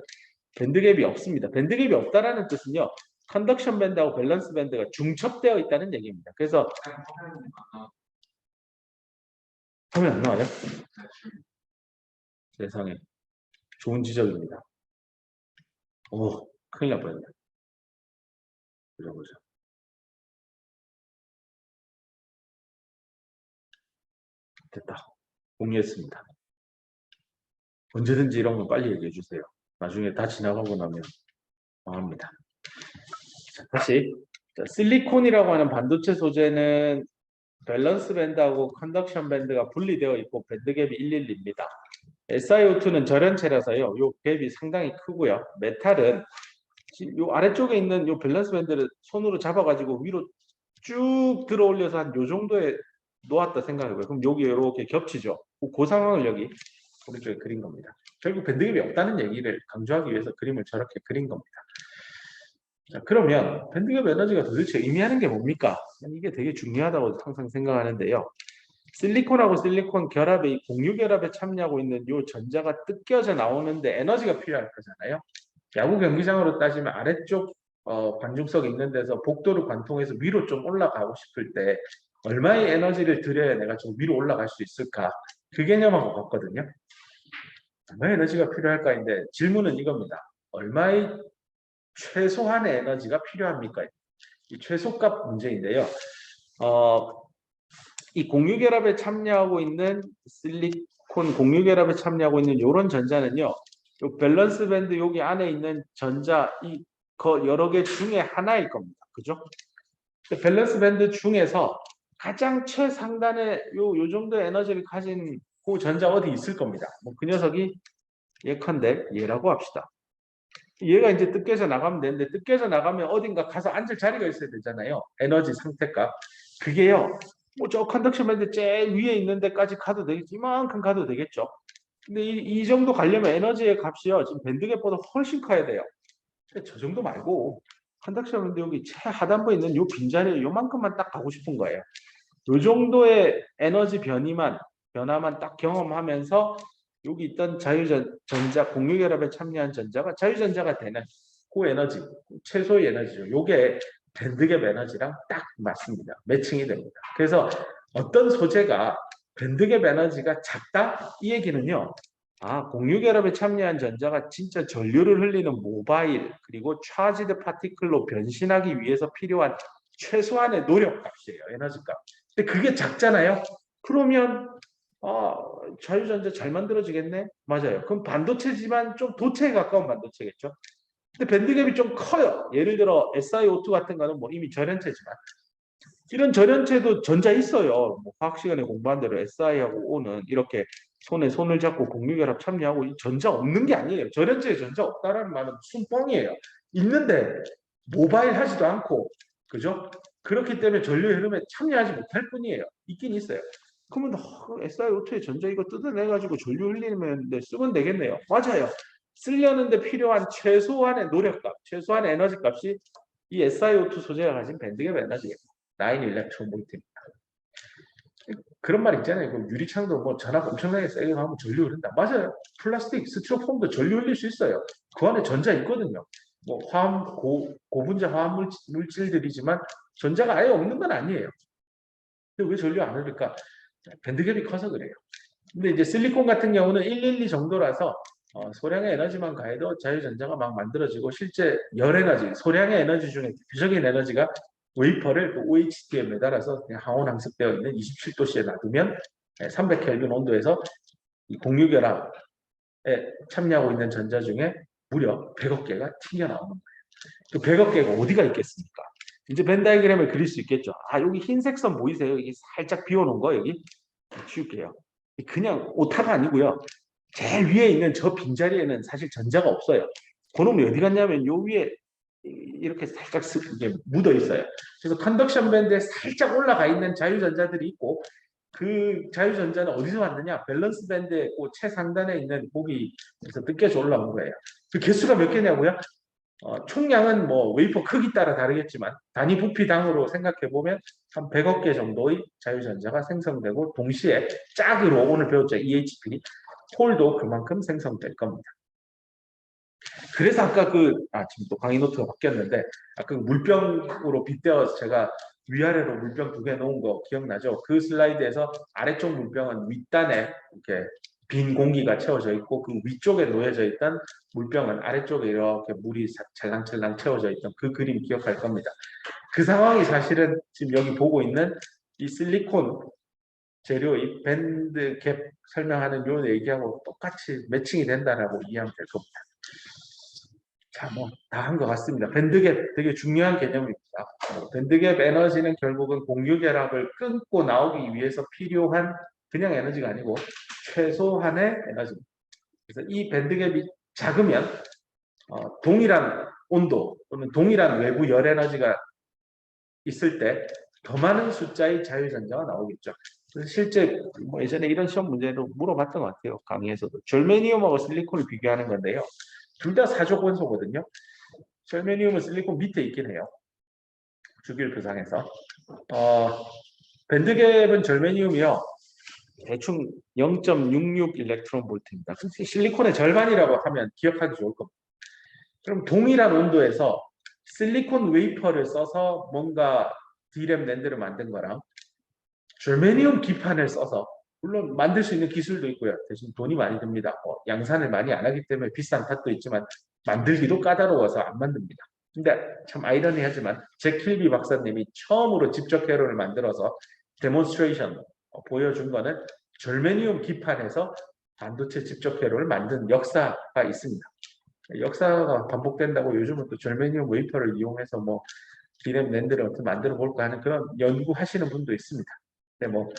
밴드갭이 없습니다. 밴드갭이 없다라는 뜻은요. 컨덕션 밴드하고 밸런스 밴드가 중첩되어 있다는 얘기입니다. 그래서 화면 안 나와요? 세상에. 좋은 지적입니다. 오, 큰일 날 뻔했네. 보자. 됐다. 공유했습니다. 언제든지 이런 거 빨리 얘기해 주세요. 나중에 다 지나가고 나면 망합니다. 자, 다시. 자, 실리콘이라고 하는 반도체 소재는 밸런스 밴드하고 컨덕션 밴드가 분리되어 있고 밴드 갭이 112입니다. SiO2는 절연체라서요. 요 갭이 상당히 크고요. 메탈은 요 아래쪽에 있는 요 밸런스 밴드를 손으로 잡아가지고 위로 쭉 들어 올려서 한 요 정도에 놓았다 생각해보요. 그럼 여기 이렇게 겹치죠. 그 상황을 여기 오른쪽에 그린 겁니다. 결국 밴드갭이 없다는 얘기를 강조하기 위해서 그림을 저렇게 그린 겁니다. 자, 그러면 밴드갭 에너지가 도대체 의미하는 게 뭡니까? 이게 되게 중요하다고 항상 생각하는데요. 실리콘하고 실리콘 결합의 공유 결합에 참여하고 있는 이 전자가 뜯겨져 나오는데 에너지가 필요할 거잖아요. 야구 경기장으로 따지면 아래쪽 관중석 있는 데서 복도를 관통해서 위로 좀 올라가고 싶을 때 얼마의 에너지를 들여야 내가 좀 위로 올라갈 수 있을까? 그 개념하고 같거든요. 얼마의 에너지가 필요할까인데 질문은 이겁니다. 얼마의 최소한의 에너지가 필요합니까? 이 최소값 문제인데요. 이 공유결합에 참여하고 있는 실리콘 공유결합에 참여하고 있는 이런 전자는요. 요 밸런스 밴드 여기 안에 있는 전자 이 여러 개 중에 하나일 겁니다. 그죠? 밸런스 밴드 중에서 가장 최상단에 요 정도의 에너지를 가진 그 전자 어디 있을 겁니다. 뭐 그 녀석이 예컨대 얘라고 합시다. 얘가 이제 뜯겨져 나가면 되는데 뜯겨져 나가면 어딘가 가서 앉을 자리가 있어야 되잖아요. 에너지 상태값. 그게요. 뭐 저 컨덕션 밴드 제일 위에 있는 데까지 가도 되겠지. 이만큼 가도 되겠죠. 근데 이 정도 가려면 에너지의 값이요. 지금 밴드갭보다 훨씬 커야 돼요. 저 정도 말고 컨덕션 밴드 여기 최하단부에 있는 요 빈자리에 요만큼만 딱 가고 싶은 거예요. 요 정도의 에너지 변화만 딱 경험하면서 여기 있던 자유전자 공유결합에 참여한 전자가 자유전자가 되는 그 에너지, 최소의 에너지죠. 요게 밴드갭 에너지랑 딱 맞습니다. 매칭이 됩니다. 그래서 어떤 소재가 밴드갭 에너지가 작다? 이 얘기는요. 공유결합에 참여한 전자가 진짜 전류를 흘리는 모바일 그리고 차지드 파티클로 변신하기 위해서 필요한 최소한의 노력값이에요. 에너지값. 근데 그게 작잖아요. 그러면 자유전자 잘 만들어지겠네? 맞아요. 그럼 반도체지만 좀 도체에 가까운 반도체겠죠. 근데 밴드갭이 좀 커요. 예를 들어 SiO2 같은 거는 뭐 이미 절연체지만 이런 절연체도 전자 있어요. 뭐 화학 시간에 공부한 대로 Si하고 O는 이렇게 손에 손을 잡고 공유결합 참여하고 이 전자 없는 게 아니에요. 절연체에 전자 없다라는 말은 무슨 뻥이에요. 있는데 모바일 하지도 않고 그죠? 그렇기 때문에 전류의 흐름에 참여하지 못할 뿐이에요. 있긴 있어요. 그러면 SiO2에 전자 이거 뜯어내가지고 전류 흘리면 쓰면 되겠네요. 맞아요. 쓰려는데 필요한 최소한의 노력값, 최소한의 에너지 값이 이 SiO2 소재가 가진 밴드갭 에너지예요. 9 일렉트론볼트입니다. 그런 말 있잖아요. 그 유리창도 뭐 전압 엄청나게 세게 가면 전류 흐른다. 맞아요. 플라스틱, 스티로폼도 전류 흘릴 수 있어요. 그 안에 전자 있거든요. 뭐 고분자 화학 물질들이지만 전자가 아예 없는 건 아니에요. 근데 왜 전류 안 흐를까? 밴드갭이 커서 그래요. 근데 이제 실리콘 같은 경우는 112 정도라서 소량의 에너지만 가해도 자유전자가 막 만들어지고 실제 열 에너지, 소량의 에너지 중에 대표적인 에너지가 웨이퍼를 OHD에 매달아서 그냥 항온 항습되어 있는 27도씨에 놔두면 300켈빈 온도에서 이 공유결합에 참여하고 있는 전자 중에 무려 100억 개가 튕겨나오는 거예요. 그 100억 개가 어디가 있겠습니까? 이제 벤 다이그램을 그릴 수 있겠죠. 여기 흰색 선 보이세요? 여기 살짝 비워놓은 거 여기 치울게요. 그냥 오타가 아니고요. 제일 위에 있는 저 빈자리에는 사실 전자가 없어요. 그놈이 어디 갔냐면 요 위에 이렇게 살짝 이게 묻어 있어요. 그래서 컨덕션 밴드에 살짝 올라가 있는 자유전자들이 있고 그 자유전자는 어디서 왔느냐? 밸런스 밴드의 그 최상단에 있는 고기에서 뜯겨져 올라온 거예요. 그 개수가 몇 개냐고요? 총량은 뭐 웨이퍼 크기 따라 다르겠지만 단위 부피당으로 생각해 보면 한 100억 개 정도의 자유전자가 생성되고 동시에 짝으로 오늘 배웠죠 EHP 홀도 그만큼 생성될 겁니다. 그래서 아까 지금 또 강의 노트가 바뀌었는데 아까 물병으로 빗대어서 제가 위아래로 물병 2개 놓은 거 기억나죠? 그 슬라이드에서 아래쪽 물병은 윗단에 이렇게 빈 공기가 채워져 있고 그 위쪽에 놓여져 있던 물병은 아래쪽에 이렇게 물이 찰랑찰랑 채워져 있던 그 그림 기억할 겁니다. 그 상황이 사실은 지금 여기 보고 있는 이 실리콘 재료, 이 밴드 갭 설명하는 요 얘기하고 똑같이 매칭이 된다라고 이해하면 될 겁니다. 자, 뭐 다 한 것 같습니다. 밴드갭 되게 중요한 개념입니다. 밴드갭 에너지는 결국은 공유 결합을 끊고 나오기 위해서 필요한 그냥 에너지가 아니고 최소한의 에너지입니다. 그래서 이 밴드갭이 작으면 동일한 온도 또는 동일한 외부 열 에너지가 있을 때 더 많은 숫자의 자유전자가 나오겠죠. 그래서 실제 뭐 예전에 이런 시험 문제로 물어봤던 것 같아요. 강의에서도. 절메니움하고 실리콘을 비교하는 건데요. 둘 다 사족 원소거든요. 절메니움은 실리콘 밑에 있긴 해요. 주기율표상에서. 밴드갭은 절메니움이요. 대충 0.66 일렉트론 볼트입니다. 실리콘의 절반이라고 하면 기억하기 좋을 겁니다. 그럼 동일한 온도에서 실리콘 웨이퍼를 써서 뭔가 D램 낸드를 만든 거랑 절메니움 기판을 써서 물론 만들 수 있는 기술도 있고요. 대신 돈이 많이 듭니다. 양산을 많이 안 하기 때문에 비싼 탓도 있지만 만들기도 까다로워서 안 만듭니다. 근데 참 아이러니하지만 잭 킬비 박사님이 처음으로 직접 회로를 만들어서 데몬스트레이션 보여준 거는 절메니움 기판에서 반도체 직접 회로를 만든 역사가 있습니다. 역사가 반복된다고 요즘은 또 절메니움 웨이퍼를 이용해서 뭐 D램 낸드를 어떻게 만들어 볼까 하는 그런 연구하시는 분도 있습니다. 근데 뭐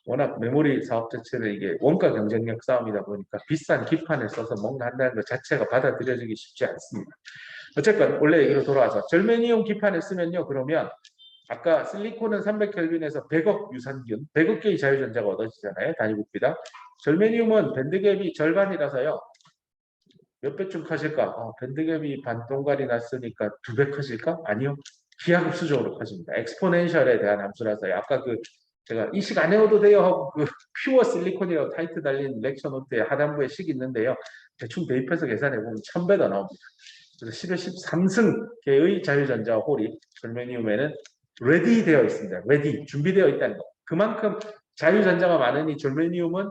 워낙 메모리 사업 자체는 이게 원가 경쟁력 싸움이다 보니까 비싼 기판을 써서 뭔가 한다는 것 자체가 받아들여지기 쉽지 않습니다. 어쨌건 원래 얘기로 돌아와서 절메니움 기판을 쓰면요. 그러면 아까 실리콘은 300켈빈에서 100억 유산균, 100억 개의 자유전자가 얻어지잖아요. 단위 부피당. 절메니움은 밴드갭이 절반이라서요. 몇 배쯤 커질까? 밴드갭이 반동갈이 났으니까 2배 커질까? 아니요. 기하급수적으로 커집니다. 엑스포넨셜에 대한 함수라서요. 아까 제가 이 식 안 외워도 돼요 하고 퓨어 실리콘이라고 타이틀 달린 렉처 노트에 하단부에 식 있는데요. 대충 대입해서 계산해 보면 1000배 더 나옵니다. 그래서 10의 13승 개의 자유전자 홀이 절메니움에는 레디 되어 있습니다. 레디, 준비되어 있다는 거. 그만큼 자유전자가 많으니 절메니움은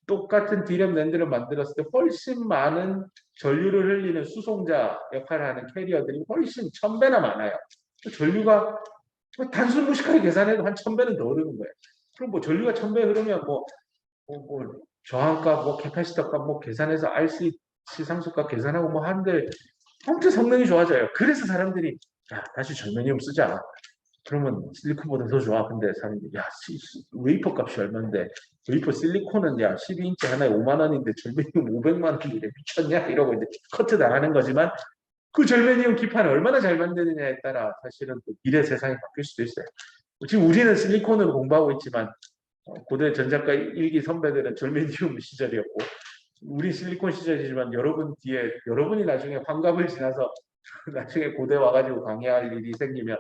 똑같은 D램 낸드를 만들었을 때 훨씬 많은 전류를 흘리는 수송자 역할을 하는 캐리어들이 훨씬 1000배나 많아요. 전류가 단순 무식하게 계산해도 한 1000배는 더 흐르는 거예요. 그럼 뭐 전류가 1000배 흐르면 뭐 저항값, 뭐 캐파시터값 뭐 계산해서 RC 시상수값 계산하고 뭐 하는데 엄청 성능이 좋아져요. 그래서 사람들이 야 다시 절메니움 쓰자. 그러면 실리콘보다 더 좋아. 근데 사람들이 야 웨이퍼 값이 얼마인데 웨이퍼 실리콘은 야 12인치 하나에 5만 원인데 절메니움 500만 원인데 미쳤냐 이러고 이제 커트 당하는 거지만 그 절메니움 기판을 얼마나 잘 만드느냐에 따라 사실은 또 미래 세상이 바뀔 수도 있어요. 지금 우리는 실리콘으로 공부하고 있지만 고대 전작가 일기 선배들은 절메니움 시절이었고 우리 실리콘 시절이지만 여러분이 나중에 환갑을 지나서 나중에 고대 와가지고 강의할 일이 생기면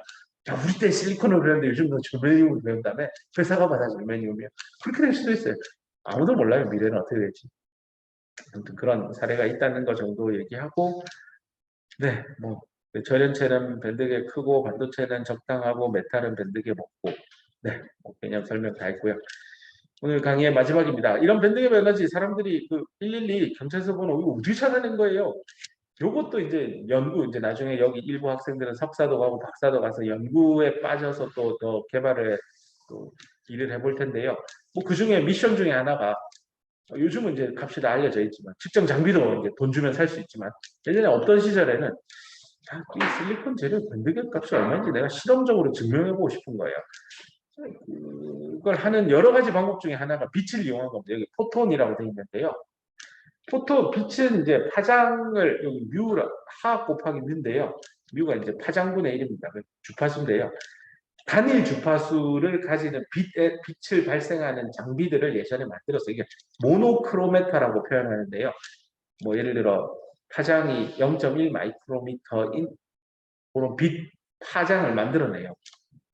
야, 우리 때 실리콘을 배웠는데 요즘 너 절메니움을 배운다며 회사가 받아 절메니움이야. 그렇게 될 수도 있어요. 아무도 몰라요. 미래는 어떻게 될지. 아무튼 그런 사례가 있다는 거 정도 얘기하고 네, 뭐 절연체는 밴드게 크고 반도체는 적당하고 메탈은 밴드게 먹고 네, 뭐 개념 설명 다 했고요. 오늘 강의의 마지막입니다. 이런 밴드게 에너지 사람들이 112 경찰서 번호 이거 어떻게 찾아낸 거예요? 요것도 이제 이제 나중에 여기 일부 학생들은 석사도 가고 박사도 가서 연구에 빠져서 또 더 개발을 또 일을 해볼 텐데요. 뭐 그 중에 미션 중에 하나가 요즘은 이제 값이 다 알려져 있지만 측정 장비도 이제 돈 주면 살 수 있지만 예전에 어떤 시절에는 이 실리콘 재료 밴드갭 값이 얼마인지 내가 실험적으로 증명해보고 싶은 거예요. 그걸 하는 여러 가지 방법 중에 하나가 빛을 이용한 겁니다. 여기 포톤이라고 되어 있는데요. 빛은 이제 파장을 여기 뮤라 하 곱하기 뮤인데요. 뮤가 이제 파장분의 1입니다. 주파수인데요. 단일 주파수를 가지는 빛을 발생하는 장비들을 예전에 만들었어요. 이게 모노크로메타라고 표현하는데요. 뭐 예를 들어 파장이 0.1 마이크로미터인 그런 빛 파장을 만들어내요.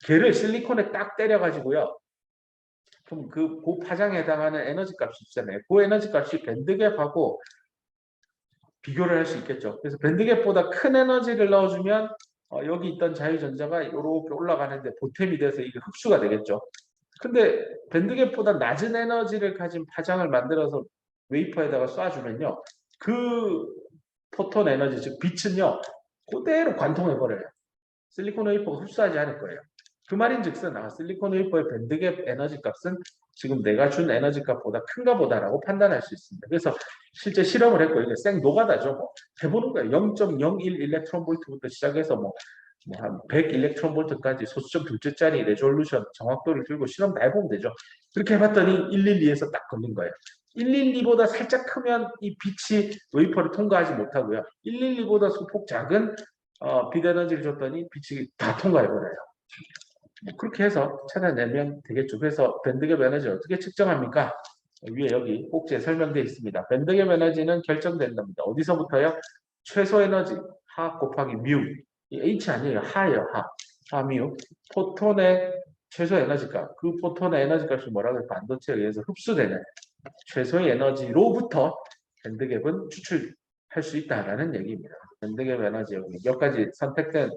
걔를 실리콘에 딱 때려가지고요. 그럼 그 파장에 해당하는 에너지 값이 있잖아요. 그 에너지 값이 밴드갭하고 비교를 할 수 있겠죠. 그래서 밴드갭보다 큰 에너지를 넣어주면 여기 있던 자유전자가 이렇게 올라가는데 보탬이 돼서 이게 흡수가 되겠죠. 근데 밴드갭보다 낮은 에너지를 가진 파장을 만들어서 웨이퍼에다가 쏴주면요. 그 포톤 에너지, 즉 빛은요. 그대로 관통해버려요. 실리콘 웨이퍼가 흡수하지 않을 거예요. 그 말인즉슨 실리콘 웨이퍼의 밴드갭 에너지 값은 지금 내가 준 에너지 값보다 큰가 보다라고 판단할 수 있습니다. 그래서 실제 실험을 했고 이게 생 노가다죠. 뭐 해보는 거예요. 0.01 일렉트론 볼트부터 시작해서 한 100 일렉트론 볼트까지 소수점 둘째짜리 레졸루션 정확도를 들고 실험 다 해보면 되죠. 그렇게 해봤더니 112에서 딱 걸린 거예요. 112보다 살짝 크면 이 빛이 웨이퍼를 통과하지 못하고요. 112보다 소폭 작은 빛 에너지를 줬더니 빛이 다 통과해버려요. 그렇게 해서 찾아내면 되겠죠. 그래서 밴드갭 에너지를 어떻게 측정합니까? 위에 여기 꼭지에 설명되어 있습니다. 밴드갭 에너지는 결정된답니다. 어디서부터요? 최소 에너지 하 곱하기 뮤. 이 H 아니에요. 하예요. 하 뮤. 포톤의 최소 에너지값. 그 포톤의 에너지 값이 뭐라고 해요? 반도체에 의해서 흡수되는 최소의 에너지로부터 밴드갭은 추출할 수 있다라는 얘기입니다. 밴드갭 에너지 여기 몇 가지 선택된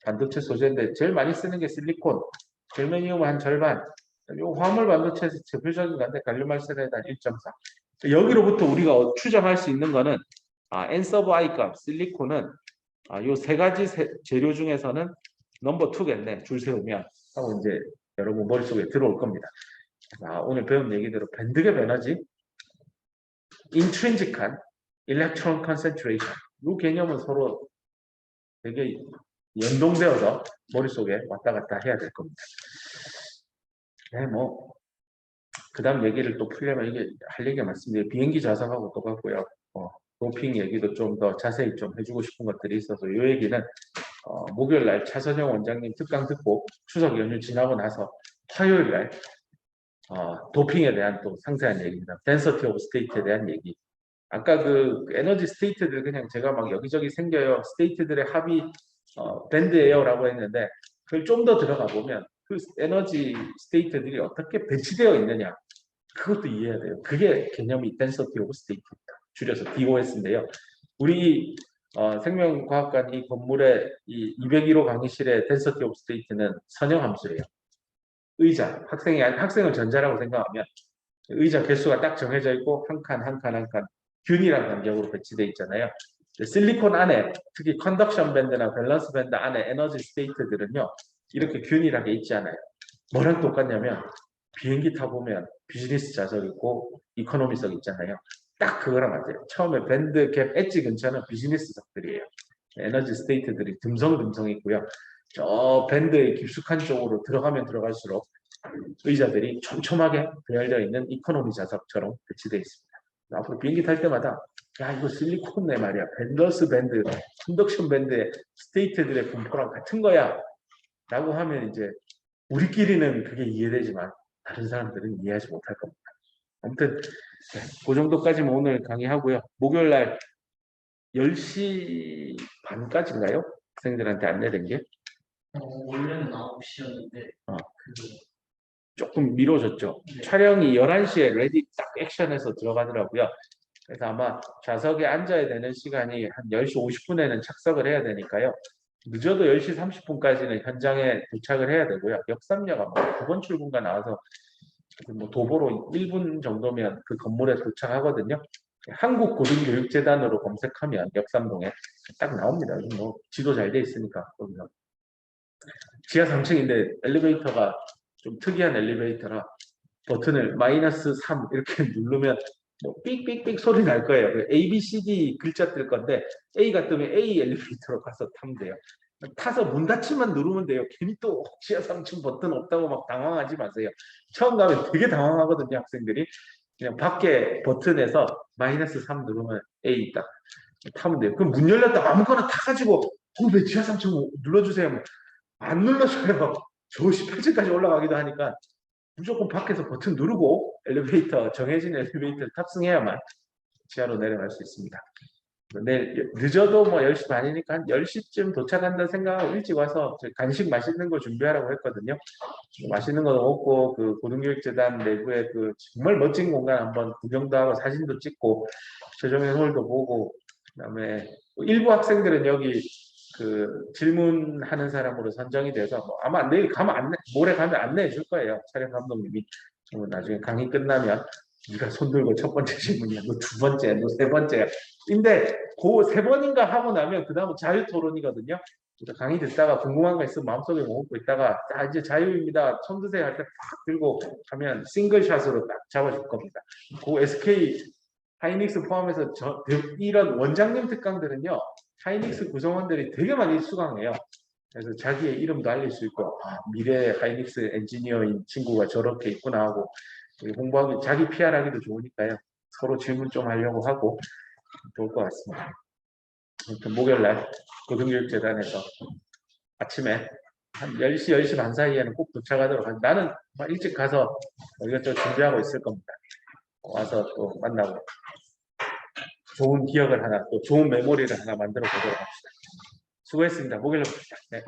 반도체 소재인데 제일 많이 쓰는 게 실리콘, germanium 한 절반, 요 화물 반도체에서 대표적인 건데 갈륨 알세나이드 한 1.4. 여기로부터 우리가 추정할 수 있는 거는 N-sub I 값, 실리콘은 요 세 가지 재료 중에서는 넘버 2겠네. 줄 세우면 하고 이제 여러분 머릿속에 들어올 겁니다. 오늘 배운 얘기대로 밴드갭 에너지, 인트린직한 일렉트론 컨센트레이션 이 개념은 서로 되게 연동되어서 머릿속에 왔다 갔다 해야 될 겁니다. 네, 그 다음 얘기를 또 풀려면 이게 할 얘기가 많습니다. 비행기 좌석하고 똑같고요. 도핑 얘기도 좀 더 자세히 좀 해주고 싶은 것들이 있어서 이 얘기는 목요일 날 차선영 원장님 특강 듣고 추석 연휴 지나고 나서 화요일 날 도핑에 대한 또 상세한 얘기입니다. density of state에 대한 얘기. 아까 그 에너지 스테이트들 그냥 제가 막 여기저기 생겨요. 스테이트들의 합이 밴드예요라고 했는데 그걸 좀 더 들어가 보면 그 에너지 스테이트들이 어떻게 배치되어 있느냐 그것도 이해해야 돼요. 그게 개념이 density of state입니다. 줄여서 DOS인데요. 우리 생명과학관 이 건물의 이 201호 강의실의 density of state는 선형함수예요. 의자, 학생을 전자라고 생각하면 의자 개수가 딱 정해져 있고 한 칸 한 칸 한 칸 균이랑 간격으로 배치되어 있잖아요. 실리콘 안에 특히 컨덕션 밴드나 밸런스 밴드 안에 에너지 스테이트들은요. 이렇게 균일하게 있지 않아요. 뭐랑 똑같냐면 비행기 타보면 비즈니스 좌석 있고 이코노미석 있잖아요. 딱 그거랑 맞아요. 처음에 밴드 갭 엣지 근처는 비즈니스석들이에요. 에너지 스테이트들이 듬성듬성 있고요. 저 밴드의 깊숙한 쪽으로 들어가면 들어갈수록 의자들이 촘촘하게 배열되어 있는 이코노미 좌석처럼 배치되어 있습니다. 앞으로 비행기 탈 때마다 야 이거 실리콘네 말이야. 밴더스 밴드, 컨덕션 밴드의 스테이트들의 분포랑 같은 거야 라고 하면 이제 우리끼리는 그게 이해되지만 다른 사람들은 이해하지 못할 겁니다. 아무튼 그 정도까지만 오늘 강의하고요. 목요일 날 10시 반까지인가요? 학생들한테 안내된 게?
원래는 9시였는데
조금 미뤄졌죠.
네.
촬영이 11시에 레디 딱 액션해서 들어가더라고요. 그래서 아마 좌석에 앉아야 되는 시간이 한 10시 50분에는 착석을 해야 되니까요. 늦어도 10시 30분까지는 현장에 도착을 해야 되고요. 역삼역 아마 9번 출구가 나와서 도보로 1분 정도면 그 건물에 도착하거든요. 한국고등교육재단으로 검색하면 역삼동에 딱 나옵니다. 지도 잘 돼 있으니까 거기서. 지하 3층인데 엘리베이터가 좀 특이한 엘리베이터라 버튼을 -3 이렇게 누르면 삑삑삑 소리 날 거예요. 그 A, B, C, D 글자 뜰 건데 A가 뜨면 A 엘리베이터로 가서 타면 돼요. 타서 문 닫히면 누르면 돼요. 괜히 또 지하 3층 버튼 없다고 막 당황하지 마세요. 처음 가면 되게 당황하거든요, 학생들이. 그냥 밖에 버튼에서 -3 누르면 A 딱 타면 돼요. 그럼 문 열렸다 아무거나 타가지고 왜 지하 3층 눌러주세요. 안 눌러줘요. 저 18층까지 올라가기도 하니까 무조건 밖에서 버튼 누르고 엘리베이터 정해진 엘리베이터를 탑승해야만 지하로 내려갈 수 있습니다. 내일 늦어도 10시 반이니까 한 10시쯤 도착한다 생각하고 일찍 와서 간식 맛있는 거 준비하라고 했거든요. 맛있는 거 먹고 그 고등교육재단 내부에 그 정말 멋진 공간 한번 구경도 하고 사진도 찍고 최종현 홀도 보고 그다음에 일부 학생들은 여기 그 질문하는 사람으로 선정이 돼서 뭐 아마 내일 가면 모레 가면 안내해 줄 거예요. 촬영 감독님이. 나중에 강의 끝나면 네가 손 들고 첫 번째 질문이야. 너 두 번째, 너 세 번째야. 근데 그 세 번인가 하고 나면 그 다음은 자유 토론이거든요. 그러니까 강의 듣다가 궁금한 거 있으면 마음속에 머금고 있다가 자 이제 자유입니다. 손 드세요 할 때 팍 들고 하면 싱글샷으로 딱 잡아줄 겁니다. 그 SK 하이닉스 포함해서 이런 원장님 특강들은요. 하이닉스 구성원들이 되게 많이 수강해요. 그래서 자기의 이름도 알릴 수 있고 미래 하이닉스 엔지니어인 친구가 저렇게 있구나 하고 홍보하기 자기 PR하기도 좋으니까요. 서로 질문 좀 하려고 하고 좋을 것 같습니다. 아무튼 목요일날 고등교육재단에서 아침에 한 10시, 10시 반 사이에는 꼭 도착하도록 하겠습니다. 나는 일찍 가서 이것저것 준비하고 있을 겁니다. 와서 또 만나고 좋은 기억을 하나, 또 좋은 메모리를 하나 만들어 보도록 합시다. 수고했습니다. 목요일에 봅시다. 네.